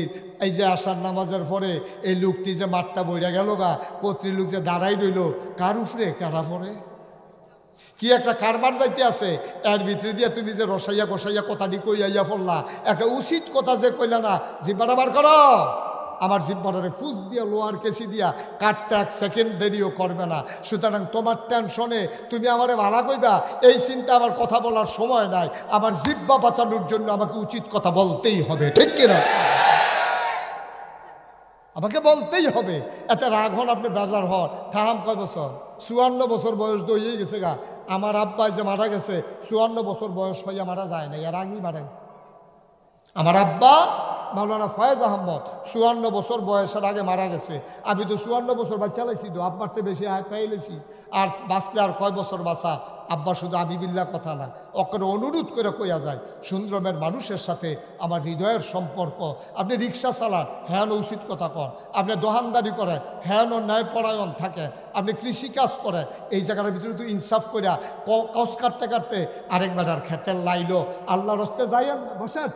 এই যে আসার নামাজের পরে এই লোকটি যে মাঠটা বইরা গেল গা, কর্তৃ লোক যে দাঁড়াই রইল, কার উফরে কারা পরে কি একটা কারবার যাইতে আছে, এর ভিতরে দিয়ে তুমি যে রসাইয়া কষাইয়া কথাটি কইয়া পড়লা, একটা উচিত কথা যে কইলা না, জিব্বাটা বার করো। আমার জিব্বাটারে ফুস দিয়া লোয়ার কেসি দিয়া কাটতে 1 সেকেন্ড দেরিও করবে না। সুতরাং তোমার টেনশনে তুমি আমারে ভালা কইবা এই চিন্তা আমার কথা বলার সময় নাই। আমার জিব্বা বাঁচানোর জন্য আমাকে উচিত কথা বলতেই হবে, ঠিক কিনা? আমাকে বলতেই হবে। এতে রাগ হন, আপনি বেজার হন। থাম কয় বছর? 54 বছর বয়স দইয়ে গেছে গা। আমার আব্বাই যে মারা গেছে 54 বছর বয়স হইয়া মারা যায় না, এর আগেই মারা গেছে। আমার আব্বা মাওলানা ফয়েজ আহমদ 54 বছর বয়সের আগে মারা গেছে। আমি তো 54 বছর বাচ্চা লাইছি, তো আব্বার তো বেশি আয় পাইলেছি। আর বাঁচলে আর কয় বছর বাঁচা? আব্বা শুধু আবিবিল্লা কথা না, ওকে অনুরোধ করে কইয়া যায়, সুন্দরমের মানুষের সাথে আমার হৃদয়ের সম্পর্ক। আপনি রিক্সা চালান, হ্যাঁ উচিত কথা কন। আপনি দোকানদারি করেন, হ্যাঁ ন্যায়পরায়ণ থাকেন। আপনি কৃষিকাজ করেন, এই জায়গাটার ভিতরে তো ইনসাফ করিয়া কস কাটতে কাটতে আরেক বেটার খেতের লাইলো। আল্লাহর হস্তে যাইয়েন না, বসেন,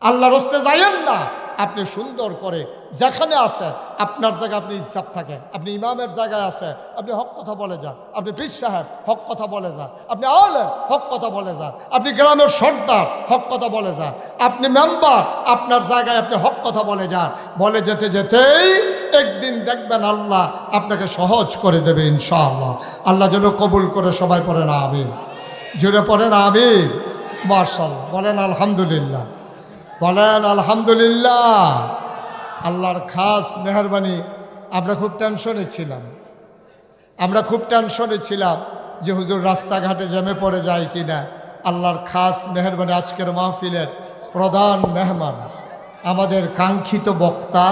আল্লাহর হস্তে যাইয়েন না। আপনি সুন্দর করে যেখানে আছেন আপনার জায়গায় আপনি ইনসাফ থাকেন। আপনি ইমামের জায়গায় আছেন, আপনি হক কথা বলে যান। আপনি পীর সাহেব, হক কথা বলে যান। আপনি আলেম, হক কথা বলে যান। আপনি গ্রামের সর্দার, হক কথা বলে যান। আপনি মেম্বার, আপনার জায়গায় আপনি হক কথা বলে যান। বলে যেতে যেতেই একদিন দেখবেন আল্লাহ আপনাকে সহজ করে দেবে ইনশাআল্লাহ। আল্লাহ যেন কবুল করে। সবাই পড়েন আমিন, জুড়ে পড়েন আমিন, মাশাআল্লাহ বলেন আলহামদুলিল্লাহ, বলেন আলহামদুলিল্লাহ। আল্লাহর খাস মেহরবানি। আমরা খুব টেনশনে ছিলাম, যে হুজুর রাস্তাঘাটে জ্যামে পড়ে যায় কিনা। আল্লাহর খাস মেহরবানি, আজকের মাহফিলের প্রধান মেহমান, আমাদের কাঙ্ক্ষিত বক্তা,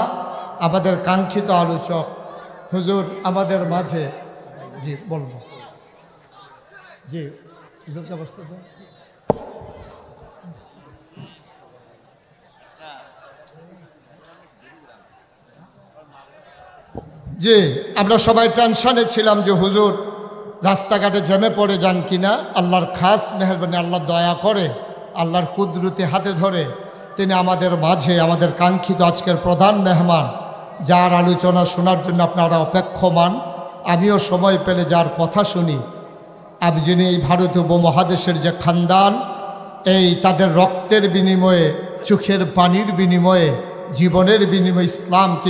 আমাদের কাঙ্ক্ষিত আলোচক হুজুর আমাদের মাঝে। জি বলবো, জি হুজুরকে বসতে দেন। জি, আমরা সবাই টেনশনে ছিলাম যে হুজুর রাস্তাঘাটে জ্যামে পড়ে যান কিনা। আল্লাহর খাস মেহরবানি, আল্লাহ দয়া করে, আল্লাহর কুদরতি হাতে ধরে তিনি আমাদের মাঝে, আমাদের কাঙ্ক্ষিত আজকের প্রধান মেহমান, যার আলোচনা শোনার জন্য আপনারা অপেক্ষমান। আমিও সময় পেলে যার কথা শুনি। আপনি যিনি এই ভারতীয় উপমহাদেশের যে খানদান, এই তাদের রক্তের বিনিময়ে, চোখের পানির বিনিময়ে, জীবনের বিনিময়ে ইসলামকে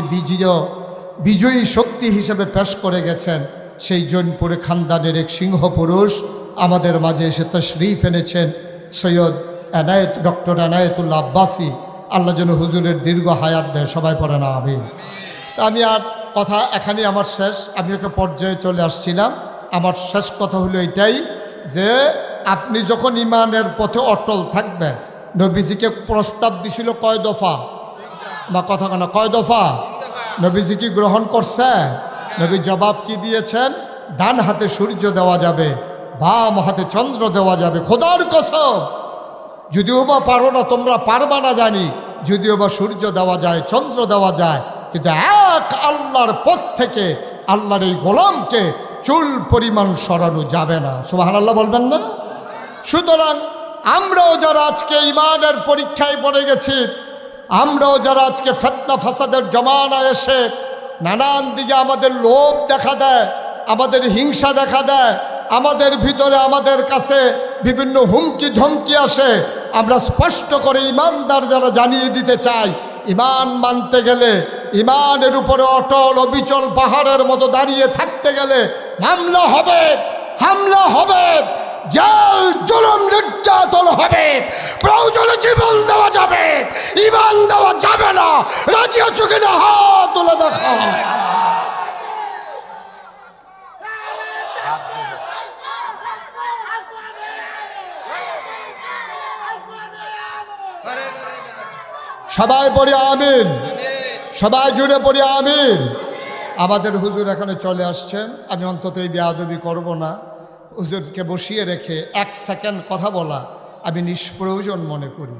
বিজয়ী শক্তি হিসেবে পেশ করে গেছেন, সেই জৈনপুরে খানদানের এক সিংহ পুরুষ আমাদের মাঝে এসে তশরিফ এনেছেন, সৈয়দ এনায়েত, ডক্টর এনায়েতুল্লাহ আব্বাসী। আল্লাহ যেন হুজুরের দীর্ঘ হায়াত দেয়। সবাই পড়েন আমিন। তা আমি আর কথা এখানেই আমার শেষ। আমি একটা পর্যায়ে চলে আসছিলাম। আমার শেষ কথা হলো এটাই যে আপনি যখন ইমানের পথে অটল থাকবেন, নবীজিকে প্রস্তাব দিছিল কয় দফা, বা কথা কেন কয় দফা? নবীজি কি গ্রহণ করছে? নবী জবাব কি দিয়েছেন? ডান হাতে সূর্য দেওয়া যাবে, বাম হাতে চন্দ্র দেওয়া যাবে। খোদার কসম, যদিও বা পারো না, তোমরা পারবা না জানি, যদিও বা সূর্য দেওয়া যায়, চন্দ্র দেওয়া যায়, কিন্তু এক আল্লাহর পথ থেকে আল্লাহর এই গোলামকে চুল পরিমাণ সরানো যাবে না। সুবহানাল্লাহ বলবেন না? সুতরাং আমরাও যারা আজকে ইমানের পরীক্ষায় পড়ে গেছি, আমরাও যারা আজকে ফিতনা ফাসাদের জমানায় এসে নানান দিকে আমাদের লোভ দেখা দেয়, আমাদের হিংসা দেখা দেয়, আমাদের ভিতরে আমাদের কাছে বিভিন্ন হুমকি ধমকি আসে, আমরা স্পষ্ট করে ইমানদার যারা জানিয়ে দিতে চাই, ইমান মানতে গেলে, ইমানের উপরে অটল অবিচল পাহাড়ের মতো দাঁড়িয়ে থাকতে গেলে মামলা হবে, হামলা হবে, জেল জুলুম নির্যাতন হবে, প্রয়োজনে জীবন দেওয়া যাবে, ইমান দেওয়া যাবে না। রাজি আছো কিনা? হাত তুলে দেখা। সবাই পড়ি আমিন, সবাই জুড়ে পড়ি আমিন। আমাদের হুজুর এখানে চলে আসছেন। আমি অন্তত এই বেয়াদবি করব না। হুজুরকে বসিয়ে রেখে 1 সেকেন্ড কথা বলা আমি নিষ্প্রয়োজন মনে করি।